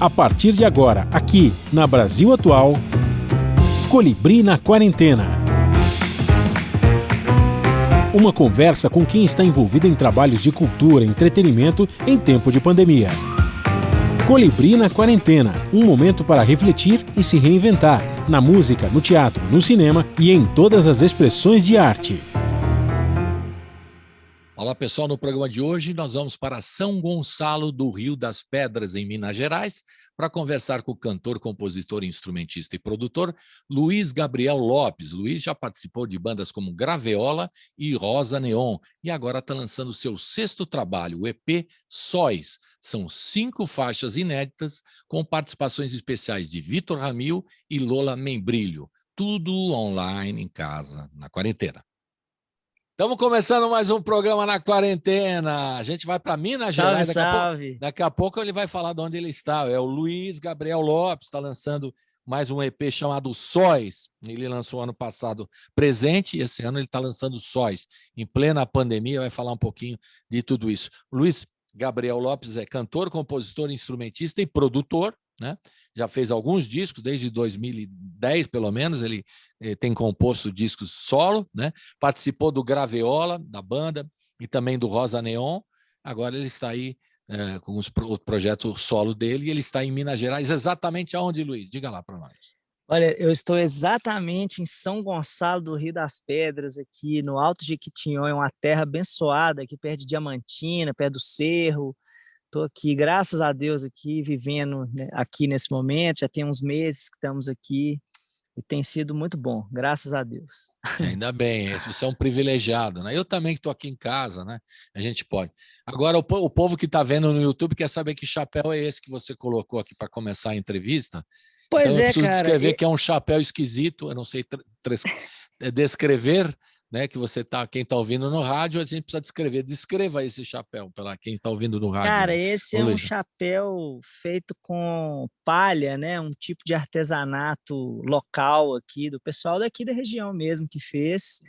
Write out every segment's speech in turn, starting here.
A partir de agora, aqui na Brasil Atual, Colibri na Quarentena. Uma conversa com quem está envolvido em trabalhos de cultura e entretenimento em tempo de pandemia. Colibri na Quarentena, um momento para refletir e se reinventar, na música, no teatro, no cinema e em todas as expressões de arte. Olá pessoal, no programa de hoje nós vamos para São Gonçalo do Rio das Pedras, em Minas Gerais, para conversar com o cantor, compositor, instrumentista e produtor Luiz Gabriel Lopes. Luiz já participou de bandas como Graveola e Rosa Neon e agora está lançando seu 6º trabalho, o EP Sóis. São 5 faixas inéditas com participações especiais de Vitor Ramil e Lola Membrilho. Tudo online, em casa, na quarentena. Estamos começando mais um programa na quarentena. A gente vai para Minas Gerais. Daqui a pouco ele vai falar de onde ele está. É o Luiz Gabriel Lopes, está lançando mais um EP chamado Sóis. Ele lançou ano passado Presente e esse ano ele está lançando Sóis. Em plena pandemia, vai falar um pouquinho de tudo isso. Luiz Gabriel Lopes é cantor, compositor, instrumentista e produtor, né? Já fez alguns discos, desde 2010, pelo menos, ele tem composto discos solo, né? Participou do Graveola, da banda, e também do Rosa Neon. Agora ele está aí com o projeto solo dele, e ele está em Minas Gerais. Exatamente aonde, Luiz? Diga lá para nós. Olha, eu estou exatamente em São Gonçalo do Rio das Pedras, aqui no Alto Jequitinhonha, uma terra abençoada, aqui perto de Diamantina, perto do Cerro. Estou aqui, graças a Deus, aqui vivendo, né, aqui nesse momento. Já tem uns meses que estamos aqui e tem sido muito bom, graças a Deus. Ainda bem, você é um privilegiado, né? Eu também que estou aqui em casa, né? A gente pode. Agora, o povo que está vendo no YouTube quer saber que chapéu é esse que você colocou aqui para começar a entrevista. Pois então, eu preciso cara, descrever que é um chapéu esquisito, eu não sei descrever, né? Que você tá, quem está ouvindo no rádio, a gente precisa descrever. Descreva esse chapéu para quem está ouvindo no rádio. Cara, esse é um chapéu feito com palha, né? Um tipo de artesanato local aqui, do pessoal daqui da região mesmo que fez.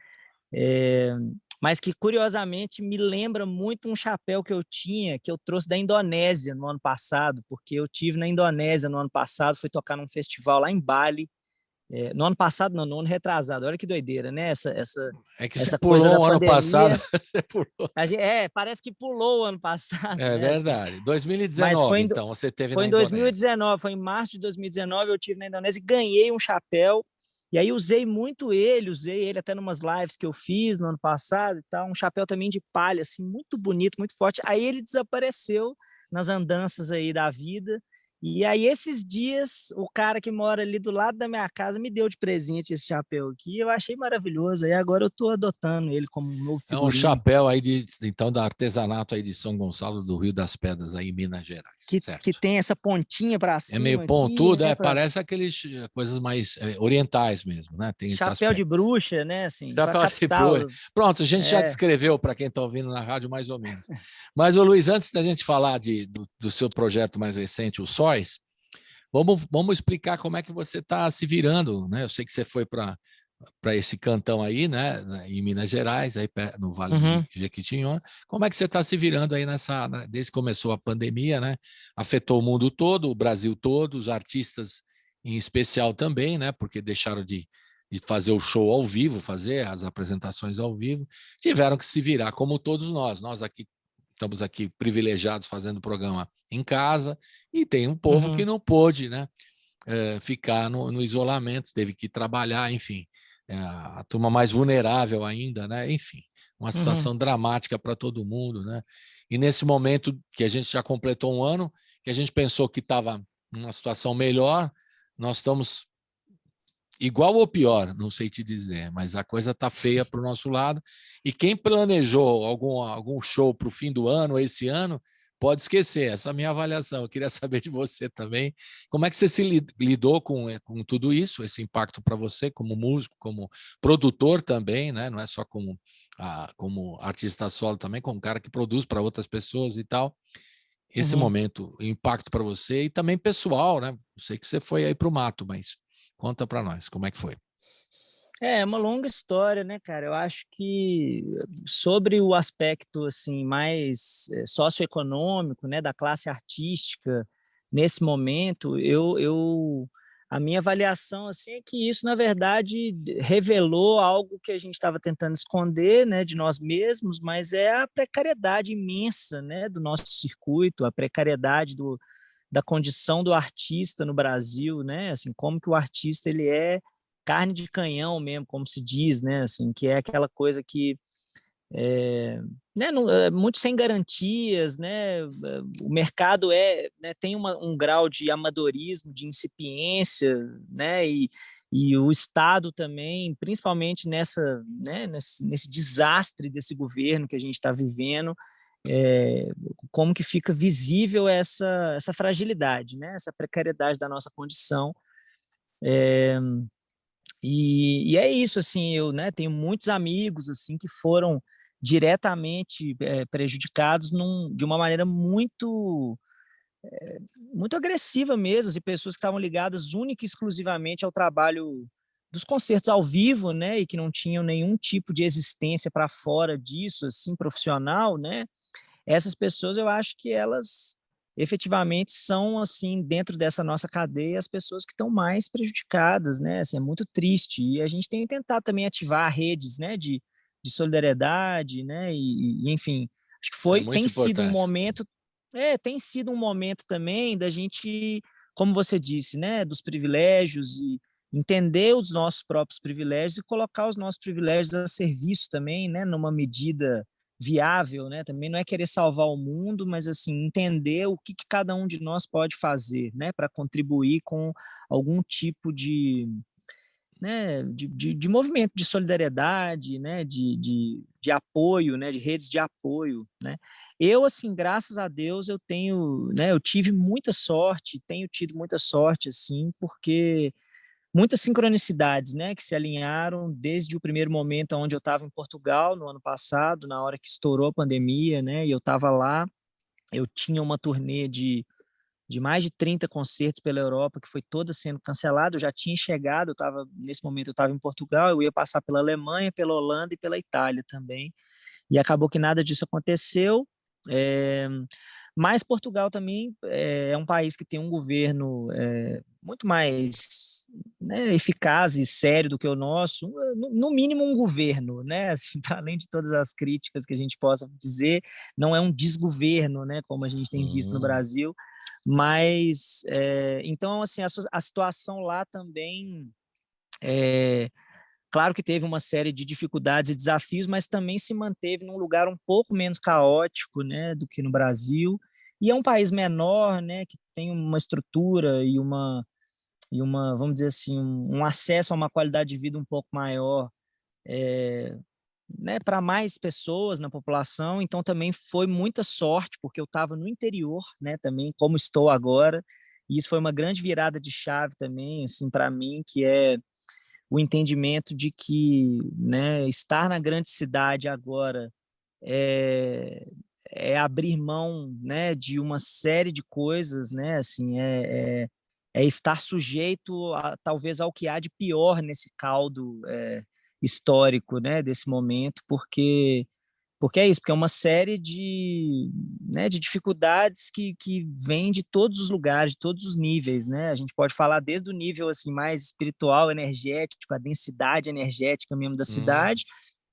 Mas que curiosamente me lembra muito um chapéu que eu tinha, que eu trouxe da Indonésia no ano passado, porque eu tive na Indonésia no ano passado, fui tocar num festival lá em Bali. No ano passado, não, no ano retrasado. Olha que doideira, né? É que essa você coisa pulou da o ano pandemia. passado. Você pulou. Parece que pulou o ano passado. É, né, verdade. Assim. 2019, então, você teve foi na em Indonésia. 2019, foi em março de 2019, eu tive na Indonésia e ganhei um chapéu. E aí usei ele até numas lives que eu fiz no ano passado e tal, um chapéu também de palha, assim, muito bonito, muito forte. Aí ele desapareceu nas andanças aí da vida. E aí, esses dias, o cara que mora ali do lado da minha casa me deu de presente esse chapéu aqui. Eu achei maravilhoso. Aí agora eu estou adotando ele como um novo figurino. É um chapéu aí então, da artesanato aí de São Gonçalo do Rio das Pedras, aí em Minas Gerais. Que tem essa pontinha para cima. É meio pontudo, aqui, né, parece aqueles coisas mais orientais mesmo, né? Tem chapéu de bruxa, né? Assim, chapéu de bruxa. Pronto, a gente já descreveu para quem está ouvindo na rádio mais ou menos. Mas, ô Luiz, antes da gente falar do seu projeto mais recente, o Sóis, vamos explicar como é que você está se virando, né? Eu sei que você foi para esse cantão aí, né, em Minas Gerais, aí no Vale de Jequitinhonha. Como é que você está se virando aí desde que começou a pandemia, né? Afetou o mundo todo, o Brasil todo, os artistas em especial também, né? Porque deixaram de fazer o show ao vivo, fazer as apresentações ao vivo, tiveram que se virar, como todos nós. Nós aqui estamos aqui privilegiados fazendo o programa em casa, e tem um povo que não pôde, né? Ficar no isolamento, teve que trabalhar, enfim. A turma mais vulnerável ainda, né? Enfim, uma situação dramática para todo mundo, né? E nesse momento que a gente já completou um ano, que a gente pensou que estava numa situação melhor, nós estamos igual ou pior, não sei te dizer, mas a coisa está feia para o nosso lado. E quem planejou algum show para o fim do ano, esse ano, pode esquecer, essa é a minha avaliação. Eu queria saber de você também, como é que você se lidou com tudo isso, esse impacto para você, como músico, como produtor também, né? Não é só como artista solo também, como um cara que produz para outras pessoas e tal. Esse momento, impacto para você e também pessoal, né? Eu sei que você foi aí para o mato, mas conta para nós, como é que foi? É uma longa história, né, cara? Eu acho que sobre o aspecto assim mais socioeconômico, né, da classe artística, nesse momento, a minha avaliação assim, é que isso, na verdade, revelou algo que a gente estava tentando esconder, né, de nós mesmos, mas é a precariedade imensa, né, do nosso circuito, a precariedade da condição do artista no Brasil, né, assim, como que o artista ele é carne de canhão mesmo, como se diz, né, assim, que é aquela coisa que né, não, muito sem garantias, né, o mercado né, tem um grau de amadorismo, de incipiência, né, e o Estado também, principalmente né, nesse desastre desse governo que a gente está vivendo, como que fica visível essa fragilidade, né, essa precariedade da nossa condição. E é isso, assim, eu, né, tenho muitos amigos assim que foram diretamente prejudicados de uma maneira muito agressiva mesmo, e pessoas que estavam ligadas única e exclusivamente ao trabalho dos concertos ao vivo, né, e que não tinham nenhum tipo de existência para fora disso, assim, profissional, né, essas pessoas eu acho que elas efetivamente são, assim, dentro dessa nossa cadeia, as pessoas que estão mais prejudicadas, né, assim, é muito triste. E a gente tem tentado também ativar redes, né, de solidariedade, né, enfim, acho que Isso é tem muito sido um importante. momento tem sido um momento também da gente, como você disse, né, dos privilégios e entender os nossos próprios privilégios e colocar os nossos privilégios a serviço também, né, numa medida viável, né? Também não é querer salvar o mundo, mas assim entender o que cada um de nós pode fazer, né, para contribuir com algum tipo né, de movimento de solidariedade, né, de apoio, né, de redes de apoio, né. Eu, assim, graças a Deus, eu tenho, né, eu tive muita sorte, tenho tido muita sorte, assim, porque muitas sincronicidades, né, que se alinharam desde o primeiro momento onde eu estava em Portugal, no ano passado, na hora que estourou a pandemia, né, e eu estava lá, eu tinha uma turnê de mais de 30 concertos pela Europa, que foi toda sendo cancelada, eu já tinha chegado, nesse momento eu estava em Portugal, eu ia passar pela Alemanha, pela Holanda e pela Itália também, e acabou que nada disso aconteceu, é, mas Portugal também é um país que tem um governo muito mais, né, eficaz e sério do que o nosso, no mínimo um governo, né, assim, para além de todas as críticas que a gente possa dizer, não é um desgoverno, né, como a gente tem visto no Hum. Brasil, mas, então, assim, a situação lá também, claro que teve uma série de dificuldades e desafios, mas também se manteve num lugar um pouco menos caótico, né, do que no Brasil. E é um país menor, né, que tem uma estrutura e uma, vamos dizer assim, um acesso a uma qualidade de vida um pouco maior, né, para mais pessoas na população. Então também foi muita sorte, porque eu estava no interior, né, também como estou agora. E isso foi uma grande virada de chave também, assim, para mim, que é o entendimento de que, né, estar na grande cidade agora é, é abrir mão, né, de uma série de coisas, né, assim, é estar sujeito talvez ao que há de pior nesse caldo histórico, né, desse momento, porque é isso, porque é uma série né, de dificuldades que vêm de todos os lugares, de todos os níveis, né? A gente pode falar desde o nível assim mais espiritual, energético, a densidade energética mesmo da Hum. cidade,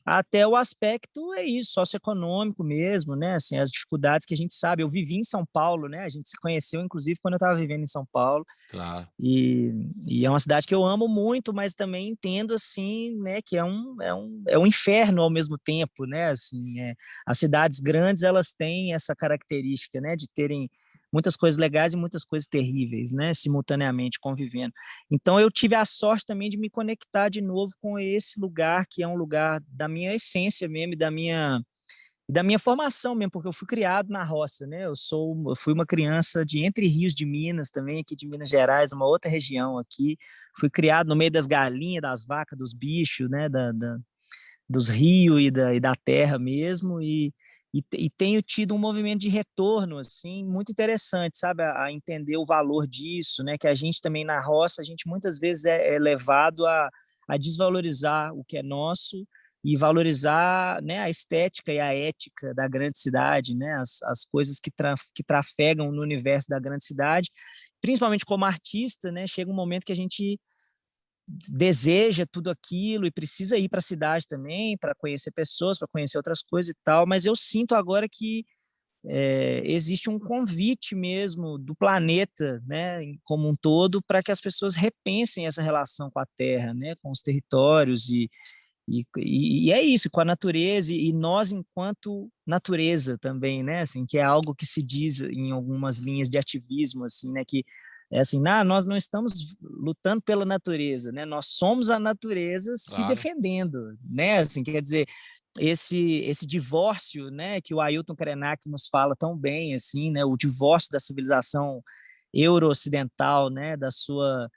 até o aspecto é isso, socioeconômico mesmo, né? Assim, as dificuldades que a gente sabe. Eu vivi em São Paulo, né? A gente se conheceu inclusive quando eu estava vivendo em São Paulo. Claro. E é uma cidade que eu amo muito, mas também entendo assim, né, que é um inferno ao mesmo tempo, né? Assim, as cidades grandes elas têm essa característica, né, de terem muitas coisas legais e muitas coisas terríveis, né, simultaneamente convivendo. Então eu tive a sorte também de me conectar de novo com esse lugar que é um lugar da minha essência mesmo, e da minha formação mesmo, porque eu fui criado na roça, né? Eu fui uma criança de Entre Rios de Minas também, aqui de Minas Gerais, uma outra região aqui. Fui criado no meio das galinhas, das vacas, dos bichos, né? Dos rios e da terra mesmo, e tenho tido um movimento de retorno, assim, muito interessante, sabe? A entender o valor disso, né? Que a gente também na roça, a gente muitas vezes é levado a desvalorizar o que é nosso, e valorizar, né, a estética e a ética da grande cidade, né, as coisas que trafegam no universo da grande cidade, principalmente como artista, né, chega um momento que a gente deseja tudo aquilo e precisa ir para a cidade também para conhecer pessoas, para conhecer outras coisas e tal, mas eu sinto agora que existe um convite mesmo do planeta, né, como um todo, para que as pessoas repensem essa relação com a Terra, né, com os territórios e é isso, com a natureza e nós enquanto natureza também, né, assim, que é algo que se diz em algumas linhas de ativismo, assim, né, que é assim, nós não estamos lutando pela natureza, né, nós somos a natureza se Claro. defendendo, né, assim, quer dizer, esse divórcio, né, que o Ailton Krenak nos fala tão bem, assim, né, o divórcio da civilização euro-ocidental, né, da sua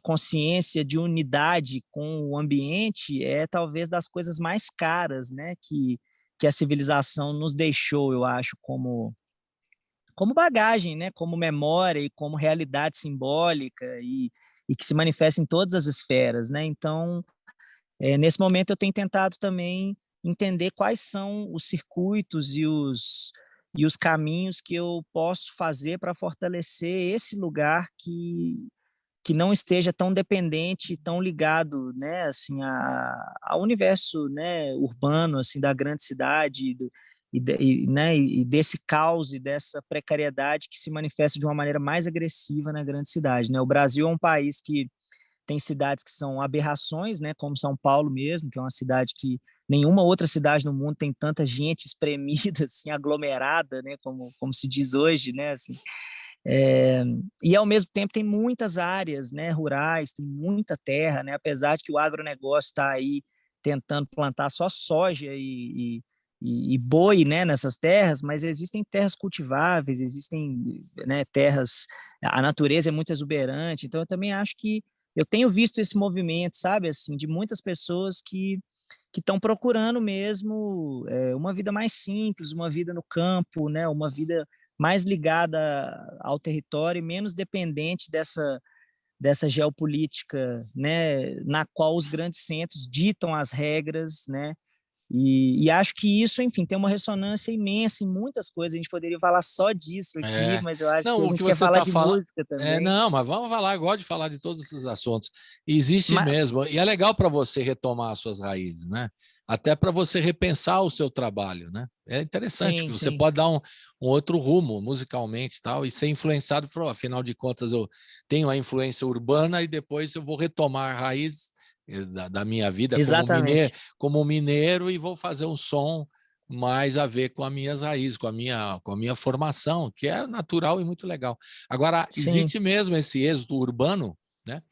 consciência de unidade com o ambiente é talvez das coisas mais caras, né, que a civilização nos deixou, eu acho, como bagagem, né, como memória e como realidade simbólica e que se manifesta em todas as esferas, né? Então, nesse momento eu tenho tentado também entender quais são os circuitos e os caminhos que eu posso fazer para fortalecer esse lugar que não esteja tão dependente, tão ligado, né, assim, ao universo, né, urbano, assim, da grande cidade né, e desse caos e dessa precariedade que se manifesta de uma maneira mais agressiva na grande cidade, né? O Brasil é um país que tem cidades que são aberrações, né, como São Paulo mesmo, que é uma cidade que nenhuma outra cidade no mundo tem tanta gente espremida, assim, aglomerada, né, como se diz hoje, né, assim. E ao mesmo tempo tem muitas áreas, né, rurais, tem muita terra, né, apesar de que o agronegócio está aí tentando plantar só soja e boi, né, nessas terras, mas existem terras cultiváveis, existem, né, terras, a natureza é muito exuberante, então eu também acho que eu tenho visto esse movimento, sabe, assim, de muitas pessoas que estão procurando mesmo uma vida mais simples, uma vida no campo, né, uma vida mais ligada ao território e menos dependente dessa geopolítica, né, na qual os grandes centros ditam as regras, né, e acho que isso, enfim, tem uma ressonância imensa em muitas coisas. A gente poderia falar só disso aqui, É. mas eu acho que Não, a o que gente quer você falar está de falando. música também. Não, mas vamos falar, eu gosto de falar de todos esses assuntos. Existe Mas, mesmo, e é legal para você retomar as suas raízes, né? Até para você repensar o seu trabalho, né? É interessante que sim, você sim, pode dar um outro rumo musicalmente e tal, e ser influenciado, afinal de contas, eu tenho a influência urbana e depois eu vou retomar a raiz da minha vida exatamente. como mineiro e vou fazer um som mais a ver com as minhas raízes, com a minha formação, que é natural e muito legal. Agora, Sim, existe mesmo esse êxodo urbano, né?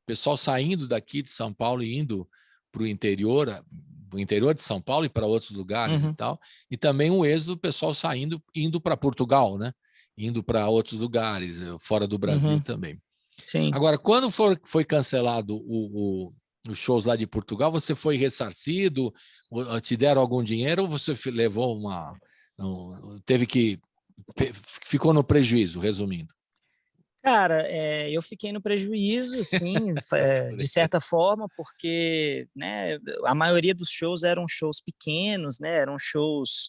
O pessoal saindo daqui de São Paulo e indo para o interior de São Paulo e para outros lugares e uhum, tal, e também o êxodo do pessoal saindo, indo para Portugal, né? Indo para outros lugares, fora do Brasil uhum, também. sim. Agora, quando foi cancelado os shows lá de Portugal, você foi ressarcido? Te deram algum dinheiro ou você levou teve que. Ficou no prejuízo, resumindo? Cara, eu fiquei no prejuízo, assim, de certa forma, porque, né, a maioria dos shows eram shows pequenos, né, eram shows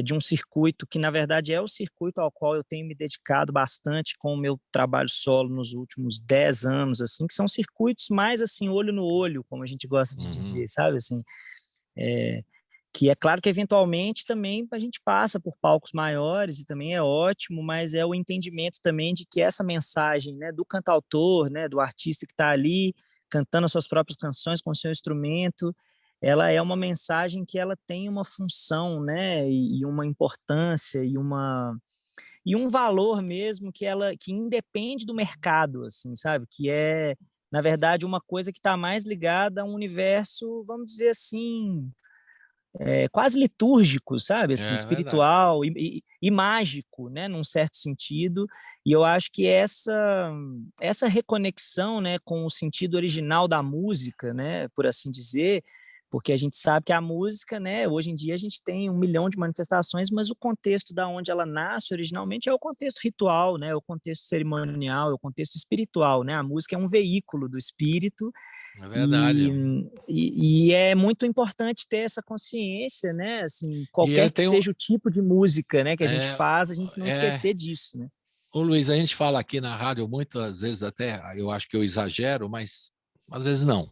de um circuito que, na verdade, é o circuito ao qual eu tenho me dedicado bastante com o meu trabalho solo nos últimos 10 anos, assim, que são circuitos mais, assim, olho no olho, como a gente gosta de Uhum. dizer, sabe, assim, que é claro que eventualmente também a gente passa por palcos maiores e também é ótimo, mas é o entendimento também de que essa mensagem, né, do cantautor, né, do artista que está ali cantando as suas próprias canções com o seu instrumento, ela é uma mensagem que ela tem uma função, né, e uma importância e um valor mesmo que independe do mercado, assim, sabe? Que é, na verdade, uma coisa que está mais ligada a um universo, vamos dizer assim, quase litúrgico, sabe, assim, É verdade. espiritual e mágico, né, num certo sentido. E eu acho que essa reconexão, né, com o sentido original da música, né, por assim dizer, porque a gente sabe que a música, né, hoje em dia a gente tem 1 milhão de manifestações, mas o contexto da onde ela nasce originalmente é o contexto ritual, né, o contexto cerimonial, é o contexto espiritual, né, a música é um veículo do espírito, É verdade. e é muito importante ter essa consciência, né, assim, E eu qualquer que tenho... seja o tipo de música, né, que a gente É, faz, a gente não é, esquecer disso, né. Ô Luiz, a gente fala aqui na rádio muitas vezes até, eu acho que eu exagero, mas às vezes não,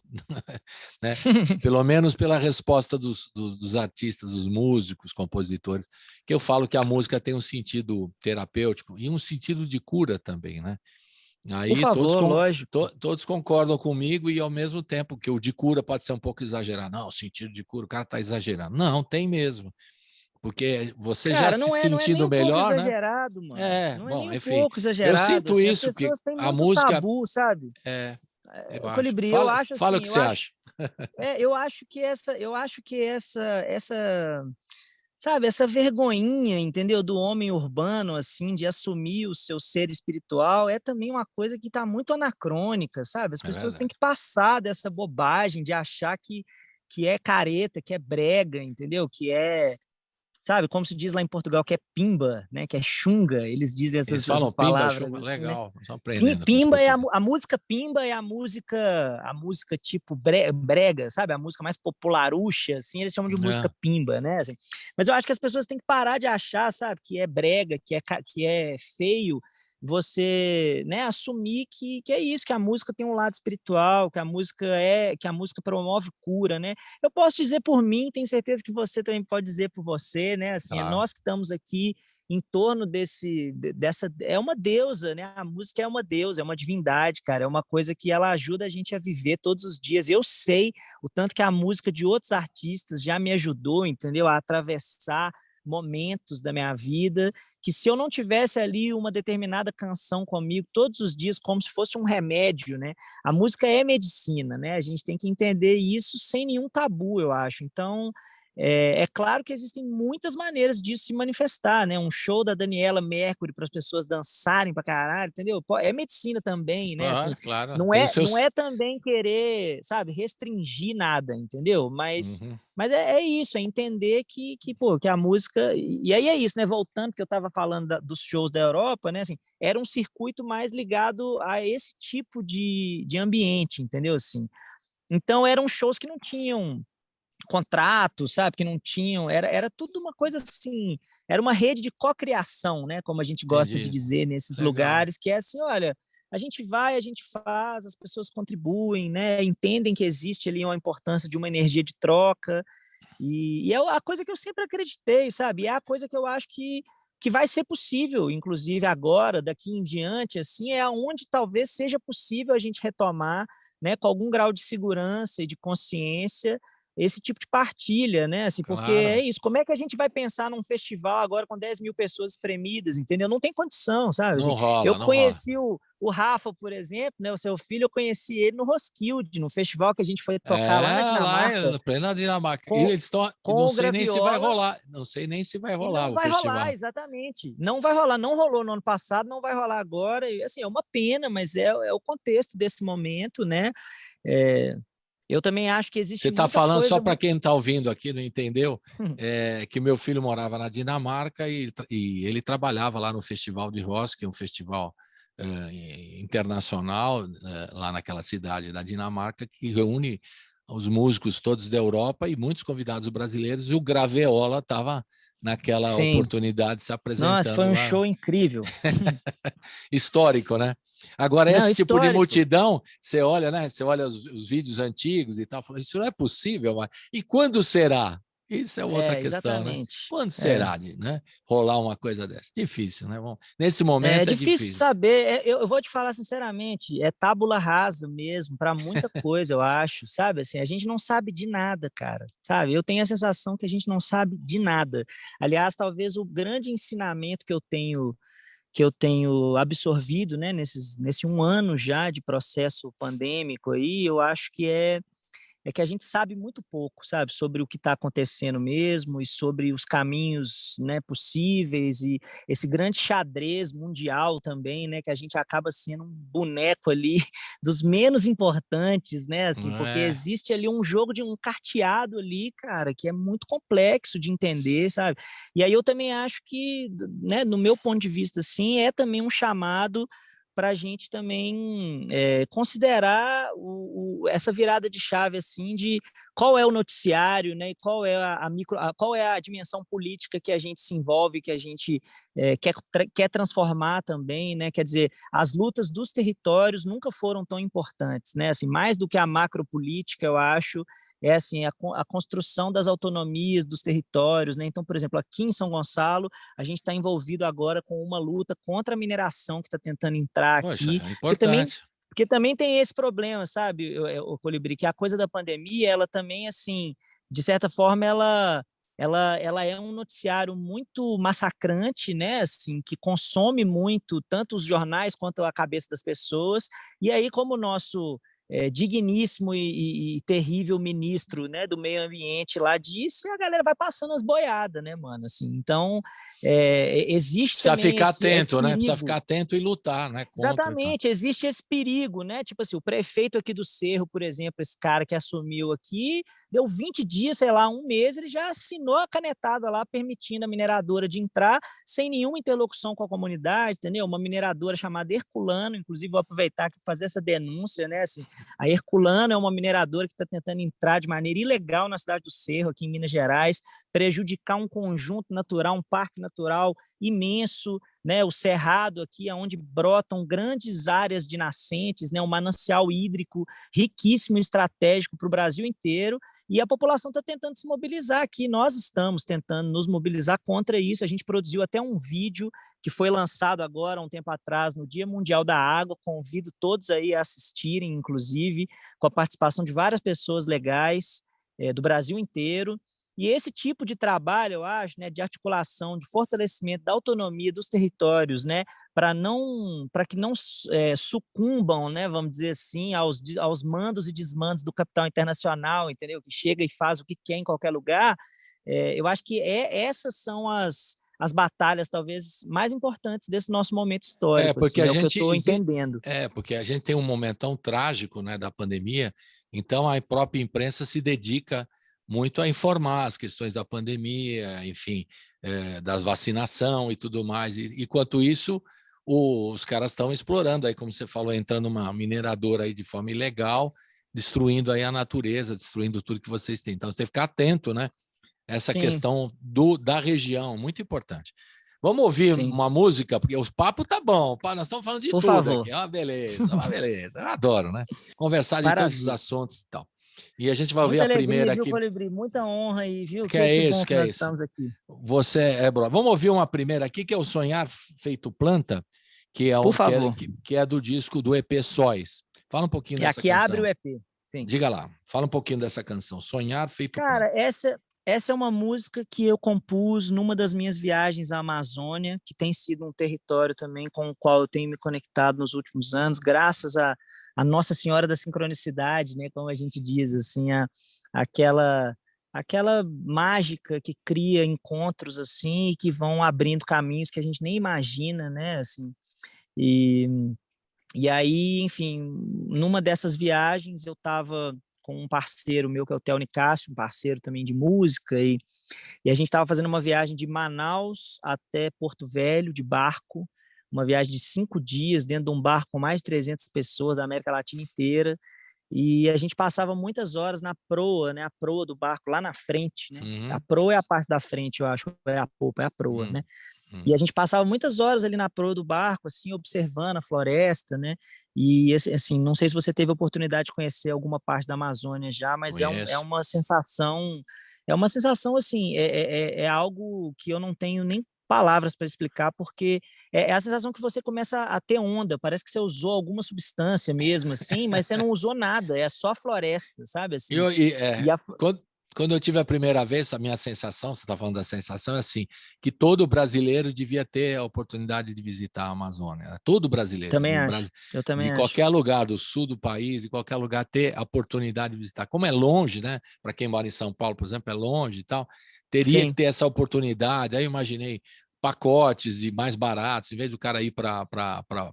né? Pelo menos pela resposta dos artistas, dos músicos, compositores, que eu falo que a música tem um sentido terapêutico e um sentido de cura também, né? Por Aí favor, lógico. todos concordam comigo e ao mesmo tempo que o de cura pode ser um pouco exagerado. Não, o sentido de cura, o cara está exagerando. Não, tem mesmo. Porque você já Cara, se não é nem sentindo um pouco melhor, né? exagerado, mano. Não é Bom, nem um enfim, pouco eu exagerado, sinto assim, as isso, que pessoas têm a muito música tabu, sabe. é, eu Ô acho. Colibri, eu Fala, acho fala o assim, que você acha. eu acho que essa, sabe, essa vergonhinha, entendeu, do homem urbano, assim, de assumir o seu ser espiritual, é também uma coisa que está muito anacrônica, sabe. As É pessoas têm verdade. que passar dessa bobagem de achar que é careta, que é brega, entendeu, que é, sabe, como se diz lá em Portugal, que é pimba, né, que é chunga, eles dizem Eles essas falam pimba, palavras chumba, assim, né. legal, estou aprendendo com os Pimba é portugueses. a música pimba é a música tipo brega, sabe, a música mais popularucha, assim, eles chamam de música É, pimba, né, assim. Mas eu acho que as pessoas têm que parar de achar, sabe, que é brega, que é feio, você, né, assumir que é isso, que a música tem um lado espiritual, que a música promove cura, né. Eu posso dizer por mim, tenho certeza que você também pode dizer por você, né, assim, é claro. nós que estamos aqui em torno dessa é uma deusa, né, a música é uma deusa, é uma divindade, cara, é uma coisa que ela ajuda a gente a viver todos os dias. Eu sei o tanto que a música de outros artistas já me ajudou, entendeu, a atravessar momentos da minha vida, que se eu não tivesse ali uma determinada canção comigo todos os dias, como se fosse um remédio, né, a música é medicina, né, a gente tem que entender isso sem nenhum tabu, eu acho. Então, é claro que existem muitas maneiras disso se manifestar, né, um show da Daniela Mercury para as pessoas dançarem pra caralho, entendeu? É medicina também, né, assim, Claro, claro. não Tem os não seus. é também querer, sabe, restringir nada, entendeu? Uhum. Mas é isso, é entender pô, que a música e aí é isso, né, voltando que eu estava falando dos shows da Europa, né, assim, era um circuito mais ligado a esse tipo de ambiente, entendeu, assim. Então eram shows que não tinham contratos, sabe, que não tinham, era tudo uma coisa assim, era uma rede de cocriação, né, como a gente gosta de Entendi. dizer nesses Legal. lugares, que é assim: "Olha, a gente vai, a gente faz, as pessoas contribuem, né, entendem que existe ali uma importância de uma energia de troca", e é a coisa que eu sempre acreditei, sabe, e é a coisa que eu acho que vai ser possível, inclusive agora, daqui em diante, assim, é aonde talvez seja possível a gente retomar, né, com algum grau de segurança e de consciência, esse tipo de partilha, né, assim, porque é Claro. isso, como é que a gente vai pensar num festival agora com 10.000 pessoas espremidas, entendeu? Não tem condição, sabe, assim. Não Eu rola, não rola. conheci o Rafa, por exemplo, né, o seu filho, eu conheci ele no Roskilde, no festival que a gente foi tocar lá na Lá Dinamarca, em plena Dinamarca. E com eles estão, não com o sei nem se vai Graviola, rolar, não sei nem se vai e rolar não o vai rolar, festival. exatamente. Não vai rolar, não rolou no ano passado, não vai rolar agora, e assim, é uma pena, mas é o contexto desse momento, né. Eh, eu também acho que Você existe está muita falando, só coisa para muito quem está ouvindo aqui, não entendeu, que meu filho morava na Dinamarca e ele trabalhava lá no Festival de Rosk, que é um festival internacional, lá naquela cidade da Dinamarca, que reúne os músicos todos da Europa e muitos convidados brasileiros, e o Graveola estava naquela sim. oportunidade se Nossa, foi apresentando um lá. show incrível. Histórico, né? Agora, Não, esse tipo de histórico. multidão, você olha, né? Você olha os vídeos antigos e tal, fala, isso não é possível, mas... E quando será? Isso é outra É, questão, né? exatamente. Quando É. será né? Rolar uma coisa dessa? Difícil, né? Nesse É momento é difícil de difícil. saber, eu vou te falar sinceramente, é tábula rasa mesmo, para muita coisa, eu acho, sabe, assim, a gente não sabe de nada, cara, sabe, eu tenho a sensação que a gente não sabe de nada. Aliás, talvez o grande ensinamento que eu tenho absorvido, né, nesse 1 ano já de processo pandêmico aí, eu acho que é que a gente sabe muito pouco, sabe, sobre o que está acontecendo mesmo e sobre os caminhos, né, possíveis e esse grande xadrez mundial também, né, que a gente acaba sendo um boneco ali dos menos importantes, né, assim, porque É. existe ali um jogo de um carteado ali, cara, que é muito complexo de entender, sabe? E aí eu também acho que, né, no meu ponto de vista, assim, é também um chamado para a gente também considerar essa virada de chave assim de qual é o noticiário, né? E qual é qual é a dimensão política que a gente se envolve, que a gente quer transformar também, né? Quer dizer, as lutas dos territórios nunca foram tão importantes, né? Assim, mais do que a macropolítica, eu acho, é assim a construção das autonomias dos territórios, né? Então, por exemplo, aqui em São Gonçalo, a gente está envolvido agora com uma luta contra a mineração que está tentando entrar Poxa, aqui, é importante. porque também tem esse problema, sabe, o Colibri, que a coisa da pandemia, ela também, assim, de certa forma, ela é um noticiário muito massacrante, né, assim, que consome muito tanto os jornais quanto a cabeça das pessoas, e aí como o nosso digníssimo e terrível ministro, né, do meio ambiente lá disse, a galera vai passando as boiadas, né, mano, assim, então existe Precisa também ficar esse atento, né? Precisa ficar perigo. atento e lutar, né? Contra e tal. Exatamente, existe esse perigo, né? Tipo assim, o prefeito aqui do Cerro, por exemplo, esse cara que assumiu aqui, deu 20 dias, sei lá, um mês, ele já assinou a canetada lá permitindo a mineradora de entrar sem nenhuma interlocução com a comunidade, entendeu? Uma mineradora chamada Herculano, inclusive vou aproveitar aqui para fazer essa denúncia, né? Assim, a Herculano é uma mineradora que está tentando entrar de maneira ilegal na cidade do Cerro, aqui em Minas Gerais, prejudicar um conjunto natural, um parque natural imenso, né, o Cerrado aqui, onde brotam grandes áreas de nascentes, né, um manancial hídrico riquíssimo e estratégico para o Brasil inteiro, e a população está tentando se mobilizar aqui, nós estamos tentando nos mobilizar contra isso, a gente produziu até um vídeo que foi lançado agora, um tempo atrás, no Dia Mundial da Água, convido todos aí a assistirem, inclusive, com a participação de várias pessoas legais do Brasil inteiro. E esse tipo de trabalho, eu acho, né, de articulação, de fortalecimento da autonomia dos territórios, né, para que não sucumbam, né, vamos dizer assim, aos mandos e desmandos do capital internacional, entendeu? Que chega e faz o que quer em qualquer lugar. Eu acho que essas são as batalhas talvez mais importantes desse nosso momento histórico, Porque assim, a é o que eu gente estou entendendo. porque a gente tem um momento tão trágico, né, da pandemia, então a própria imprensa se dedica muito a informar as questões da pandemia, enfim, das vacinação e tudo mais. E enquanto isso, os caras estão explorando aí, como você falou, entrando uma mineradora aí de forma ilegal, destruindo aí a natureza, destruindo tudo que vocês têm. Então, você tem que ficar atento, né? Essa Sim, questão da região, muito importante. Vamos ouvir sim. uma música, porque os papos tá bom. Nós estamos falando de Por tudo favor. aqui. Uma beleza, uma beleza. Eu adoro, né? Conversar de todos os Maravilha. assuntos e tal. E a gente vai ouvir Muita a alegria, primeira viu, aqui. Colibri? Muita honra aí, viu? Que é Que isso, bom que que é nós isso. estamos aqui. Você é brother. Vamos ouvir uma primeira aqui, que é o Sonhar Feito Planta, Por favor. que é do disco do EP Sóis. Fala um pouquinho E dessa aqui abre o canção. EP. Sim. Diga lá, fala um pouquinho dessa canção, Sonhar Feito Cara, Planta. essa é uma música que eu compus numa das minhas viagens à Amazônia, que tem sido um território também com o qual eu tenho me conectado nos últimos anos, graças a Nossa Senhora da Sincronicidade, né, como a gente diz, assim, aquela mágica que cria encontros assim e que vão abrindo caminhos que a gente nem imagina, né, assim. E aí, enfim, numa dessas viagens eu estava com um parceiro meu, que é o Theo Nicásio, um parceiro também de música, e a gente estava fazendo uma viagem de Manaus até Porto Velho, de barco, uma viagem de 5 dias, dentro de um barco com mais de 300 pessoas da América Latina inteira, e a gente passava muitas horas na proa, né, a proa do barco, lá na frente, né, a proa é a parte da frente, eu acho, é a popa, é a proa, né, e a gente passava muitas horas ali na proa do barco, assim, observando a floresta, né? E, assim, não sei se você teve a oportunidade de conhecer alguma parte da Amazônia já, mas é uma sensação, assim, é algo que eu não tenho nem palavras para explicar, porque é a sensação que você começa a ter onda, parece que você usou alguma substância mesmo, assim, mas você não usou nada, é só floresta, sabe, assim. quando eu tive a primeira vez, a minha sensação, você está falando da sensação, é assim, que todo brasileiro devia ter a oportunidade de visitar a Amazônia. Né? Todo brasileiro. Também acho. Eu também de acho. qualquer lugar do sul do país, de qualquer lugar, ter a oportunidade de visitar. Como é longe, né? Para quem mora em São Paulo, por exemplo, é longe e tal, teria que ter essa oportunidade. Aí eu imaginei pacotes de mais baratos, em vez do cara ir para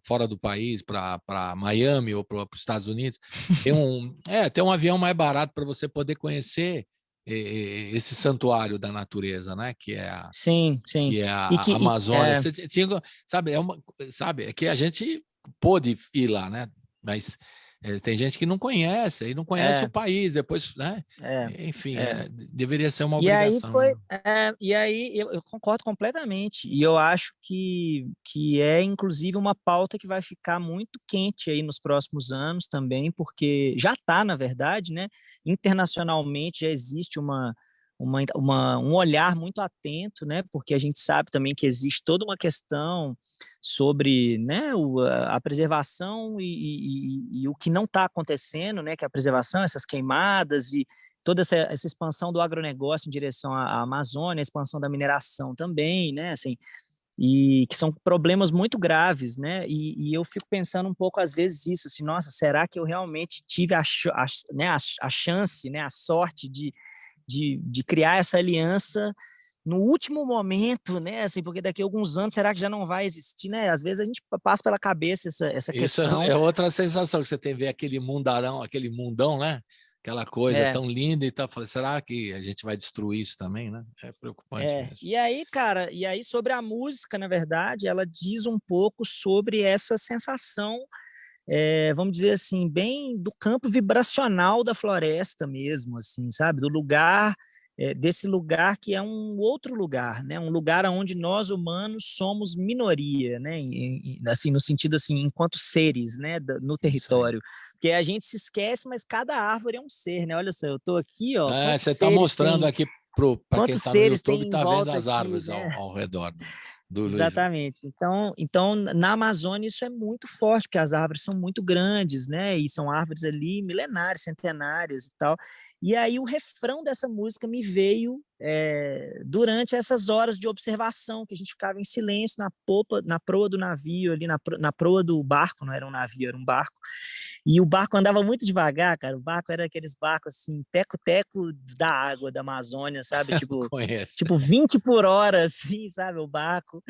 fora do país, para Miami ou para os Estados Unidos, ter um avião mais barato para você poder conhecer esse santuário da natureza, né? Que é a, sim. Que é a Amazônia. Você tinha, sabe, é que a gente pôde ir lá, né? Mas tem gente que não conhece, e não conhece o país, depois, né? Enfim, deveria ser uma obrigação. E aí eu concordo completamente, e eu acho que é, inclusive, uma pauta que vai ficar muito quente aí nos próximos anos também, porque já está, na verdade, né? Internacionalmente já existe um olhar muito atento, né? Porque a gente sabe também que existe toda uma questão sobre, né, a preservação e o que não está acontecendo, né? Que é a preservação, essas queimadas e toda essa expansão do agronegócio em direção à Amazônia, a expansão da mineração também, né? Assim, e que são problemas muito graves, né? E eu fico pensando um pouco às vezes isso, assim, nossa, será que eu realmente tive a chance, né, a sorte de criar essa aliança no último momento, né? Assim, porque daqui a alguns anos será que já não vai existir, né? Às vezes a gente passa pela cabeça essa questão. Isso é outra sensação que você tem, ver aquele mundarão, aquele mundão, né? Aquela coisa tão linda e tal. Falei, será que a gente vai destruir isso também, né? É preocupante mesmo. E aí, cara, sobre a música, na verdade, ela diz um pouco sobre essa sensação, vamos dizer assim, bem do campo vibracional da floresta mesmo, assim, sabe? Do lugar, desse lugar que é um outro lugar, né? Um lugar onde nós humanos somos minoria, né? Assim, no sentido assim, enquanto seres, né? No território. Porque a gente se esquece, mas cada árvore é um ser, né? Olha só, eu estou aqui, ó. Você está mostrando aqui para quem está no YouTube, está vendo as árvores aqui, né? ao redor do Exatamente. Então, na Amazônia isso é muito forte, porque as árvores são muito grandes, né? E são árvores ali milenárias, centenárias e tal. E aí o refrão dessa música me veio durante essas horas de observação, que a gente ficava em silêncio na proa do navio, ali na proa do barco, não era um navio, era um barco. E o barco andava muito devagar, cara. O barco era aqueles barcos assim, teco-teco da água da Amazônia, sabe? Tipo 20 por hora, assim, sabe? O barco.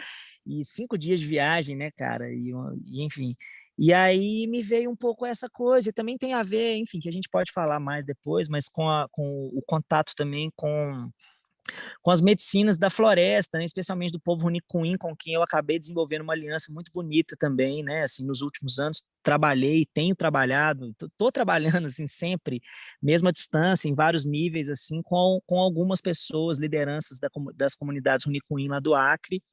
E 5 dias de viagem, né, cara? E enfim. E aí me veio um pouco essa coisa. E também tem a ver, enfim, que a gente pode falar mais depois, mas com o contato também com as medicinas da floresta, né, especialmente do povo Runicuim, com quem eu acabei desenvolvendo uma aliança muito bonita também, né, assim, nos últimos anos tenho trabalhado, estou trabalhando, assim, sempre, mesmo à distância, em vários níveis, assim, com algumas pessoas, lideranças das comunidades Runicuim lá do Acre,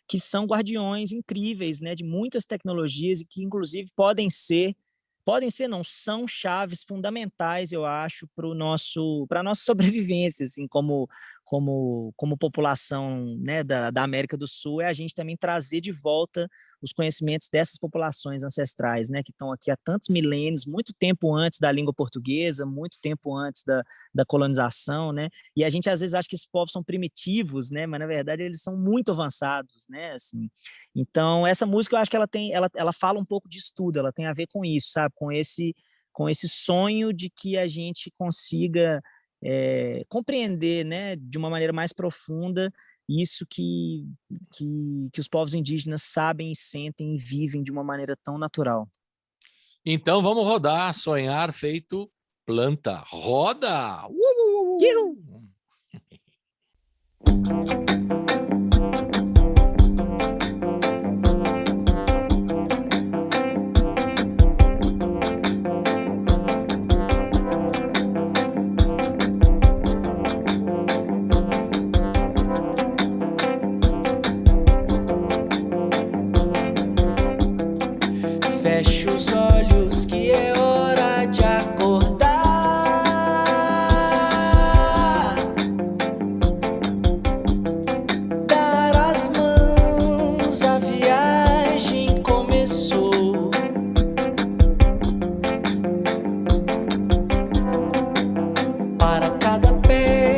que são guardiões incríveis, né, de muitas tecnologias e que, inclusive, não, são chaves fundamentais, eu acho, para a nossa sobrevivência, assim, como população, né, da América do Sul, é a gente também trazer de volta os conhecimentos dessas populações ancestrais, né, que estão aqui há tantos milênios, muito tempo antes da língua portuguesa, muito tempo antes da colonização, né, e a gente às vezes acha que esses povos são primitivos, né, mas na verdade eles são muito avançados, né, assim. Então essa música eu acho que ela fala um pouco disso tudo, ela tem a ver com isso, sabe, com esse sonho de que a gente consiga compreender, né, de uma maneira mais profunda isso que os povos indígenas sabem, sentem e vivem de uma maneira tão natural. Então vamos rodar, sonhar feito planta. Roda! Feche os olhos que é hora de acordar. Dar as mãos, a viagem começou. Para cada pé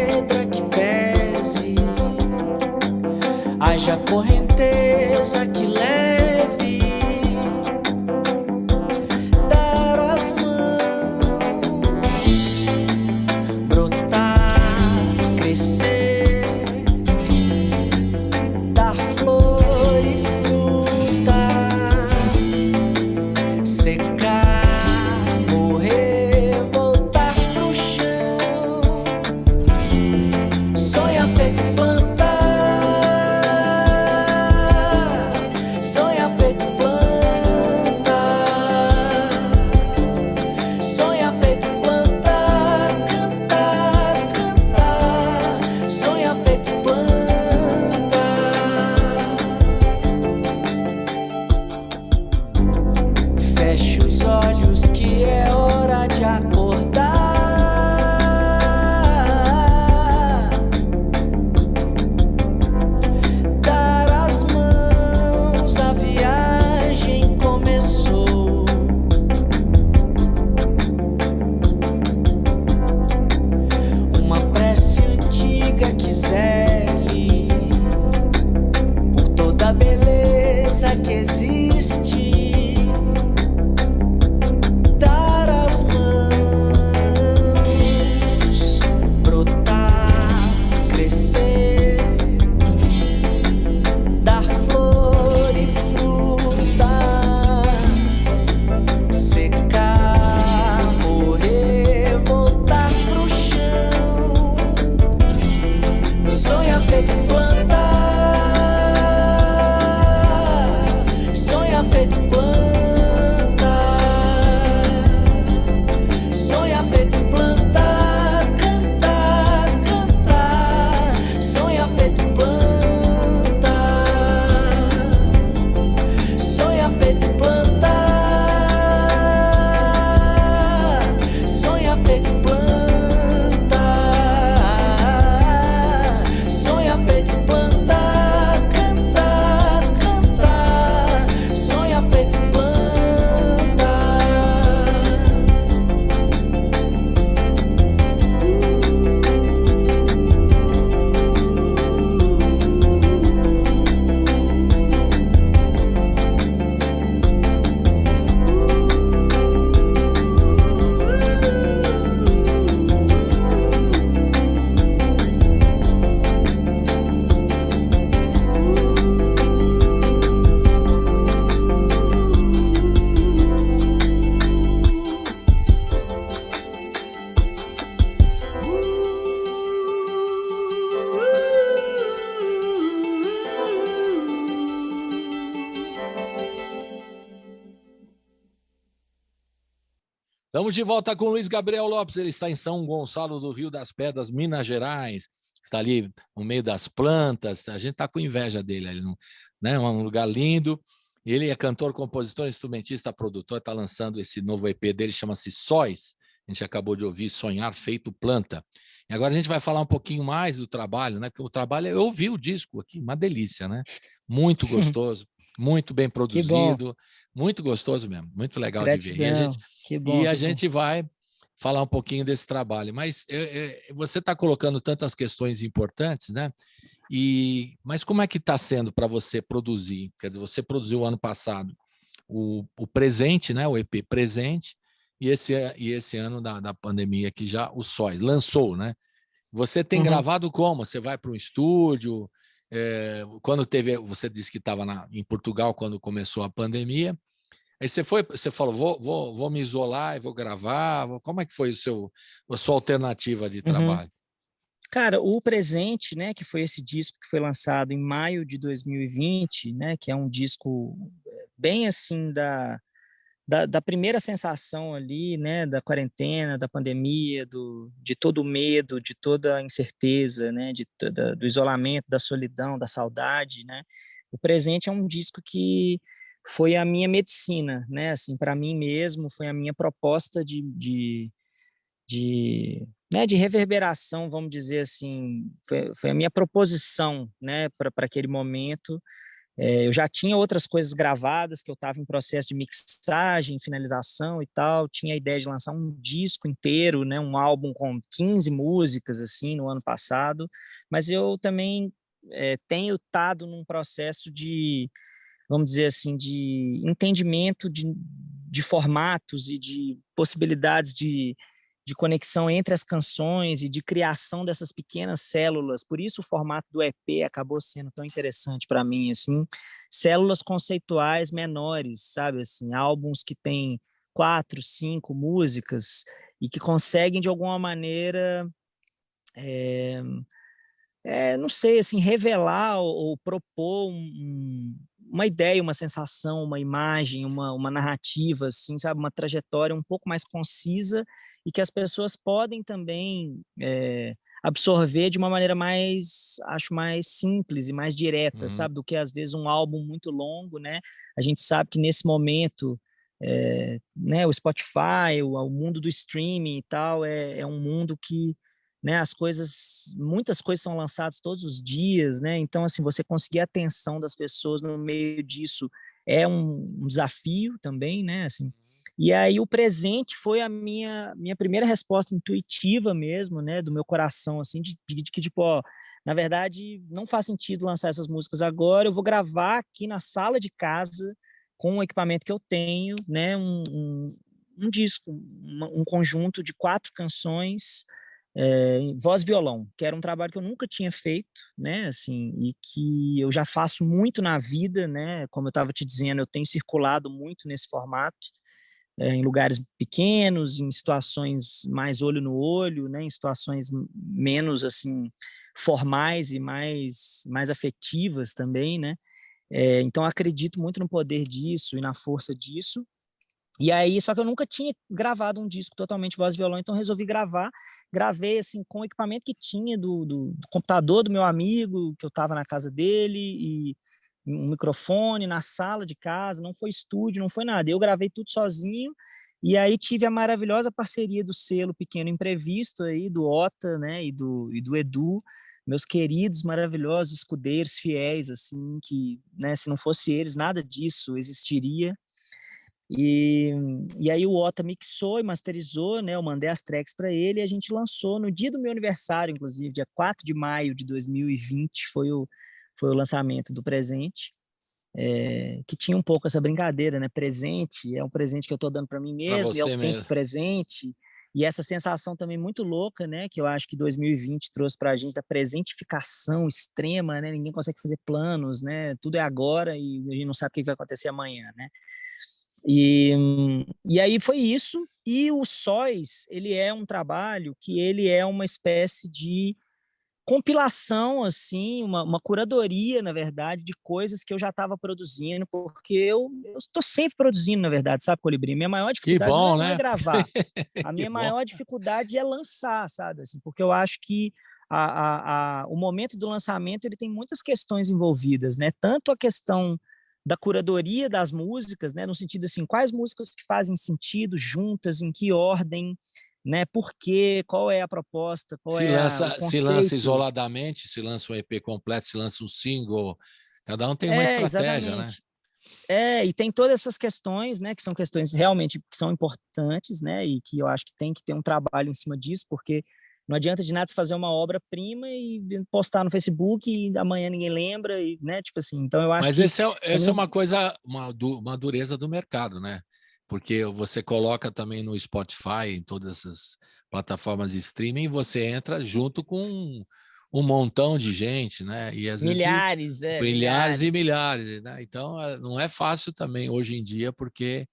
Feche os olhos que é hora de acordar. Dar as mãos, a viagem começou. Uma prece antiga que zele por toda a beleza que existe. Dar as mãos, brotar, crescer, dar flor e fruta, secar, morrer, voltar pro chão. Sonha feito planta, sonha feito planta. Sonha feito planta, cantar, cantar. Sonha feito planta. Sonha feito planta. Sonha feito planta. Sonha feito planta, cantar, cantar. Sonha feito planta. Estamos de volta com o Luiz Gabriel Lopes, ele está em São Gonçalo do Rio das Pedras, Minas Gerais, está ali no meio das plantas, a gente está com inveja dele, ali, né? Um lugar lindo. Ele é cantor, compositor, instrumentista, produtor, está lançando esse novo EP dele, chama-se Sóis. A gente acabou de ouvir Sonhar Feito Planta. E agora a gente vai falar um pouquinho mais do trabalho, né? Porque o trabalho, eu ouvi o disco aqui, uma delícia, né? Muito gostoso, muito bem produzido, muito gostoso mesmo, muito legal de ver. E a gente vai falar um pouquinho desse trabalho, mas você está colocando tantas questões importantes, né? Mas como é que está sendo para você produzir? Quer dizer, você produziu ano passado o Presente, né? O EP Presente, e esse ano da pandemia que já o Sóis lançou, né? Você tem gravado como? Você vai para um estúdio? Quando você disse que estava em Portugal quando começou a pandemia. Aí você falou, vou me isolar e vou gravar. Como é que foi a sua alternativa de trabalho? Cara, o Presente, né, que foi esse disco que foi lançado em maio de 2020, né, que é um disco bem assim da primeira sensação ali, né, da quarentena, da pandemia, de todo o medo, de toda a incerteza, né, do isolamento, da solidão, da saudade, né. O Presente é um disco que foi a minha medicina, né, assim, para mim mesmo, foi a minha proposta de reverberação, vamos dizer assim, foi a minha proposição, né, para aquele momento. Eu já tinha outras coisas gravadas, que eu estava em processo de mixagem, finalização e tal, tinha a ideia de lançar um disco inteiro, né, um álbum com 15 músicas, assim, no ano passado, mas eu também tenho estado num processo de, vamos dizer assim, de entendimento de formatos e de possibilidades de conexão entre as canções e de criação dessas pequenas células. Por isso o formato do EP acabou sendo tão interessante para mim, assim, células conceituais menores, sabe, assim, álbuns que têm 4, 5 músicas e que conseguem de alguma maneira não sei, assim, revelar ou propor uma ideia, uma sensação, uma imagem, uma narrativa, assim, sabe, uma trajetória um pouco mais concisa e que as pessoas podem também absorver de uma maneira acho mais simples e mais direta, sabe, do que às vezes um álbum muito longo, né? A gente sabe que nesse momento né, o Spotify, o mundo do streaming e tal, é um mundo que, né, muitas coisas são lançadas todos os dias, né? Então, assim, você conseguir a atenção das pessoas no meio disso é um desafio também, né? Assim, e aí o presente foi a minha primeira resposta intuitiva mesmo, né, do meu coração, assim, de que, tipo, ó, na verdade, não faz sentido lançar essas músicas agora, eu vou gravar aqui na sala de casa, com o equipamento que eu tenho, né, um disco, um conjunto de 4 canções, voz e violão, que era um trabalho que eu nunca tinha feito, né, assim, e que eu já faço muito na vida, né, como eu estava te dizendo, eu tenho circulado muito nesse formato, em lugares pequenos, em situações mais olho no olho, né, em situações menos, assim, formais e mais afetivas também, né, então acredito muito no poder disso e na força disso. E aí, só que eu nunca tinha gravado um disco totalmente voz e violão, então resolvi gravar. Gravei assim com o equipamento que tinha do computador do meu amigo, que eu estava na casa dele, e um microfone na sala de casa, não foi estúdio, não foi nada. Eu gravei tudo sozinho. E aí tive a maravilhosa parceria do selo Pequeno Imprevisto aí, do Ota, né, e do Edu, meus queridos, maravilhosos escudeiros, fiéis, assim, que, né, se não fosse eles, nada disso existiria. E aí o Ota mixou e masterizou, né, eu mandei as tracks para ele e a gente lançou no dia do meu aniversário, inclusive, dia 4 de maio de 2020, foi o lançamento do presente, que tinha um pouco essa brincadeira, né, presente, é um presente que eu estou dando para mim Para mesmo, e é o você tempo mesmo. presente, e essa sensação também muito louca, né, que eu acho que 2020 trouxe para a gente da presentificação extrema, né, ninguém consegue fazer planos, né, tudo é agora e a gente não sabe o que vai acontecer amanhã, né. E aí foi isso, e o Sóis, ele é um trabalho que ele é uma espécie de compilação, assim, uma curadoria, na verdade, de coisas que eu já estava produzindo, porque eu estou sempre produzindo, na verdade, sabe, Colibri? Minha maior Que dificuldade bom, não é né? gravar, a Que minha bom. maior dificuldade é lançar, sabe, assim, porque eu acho que o momento do lançamento ele tem muitas questões envolvidas, né? Tanto a questão da curadoria das músicas, né? No sentido assim, quais músicas que fazem sentido juntas, em que ordem, né? Por quê? Qual é a proposta? Qual é o Se lança conceito? isoladamente, se lança um EP completo, se lança um single, cada um tem uma estratégia, né? Exatamente. E tem todas essas questões, né, que são questões realmente que são importantes, né, e que eu acho que tem que ter um trabalho em cima disso, porque não adianta de nada você fazer uma obra-prima e postar no Facebook e amanhã ninguém lembra, e, né, tipo assim, então eu acho Mas que essa é uma coisa, uma dureza do mercado, né? Porque você coloca também no Spotify, em todas essas plataformas de streaming, você entra junto com um montão de gente, né? E às vezes milhares e milhares. milhares, né? Então não é fácil também hoje em dia, porque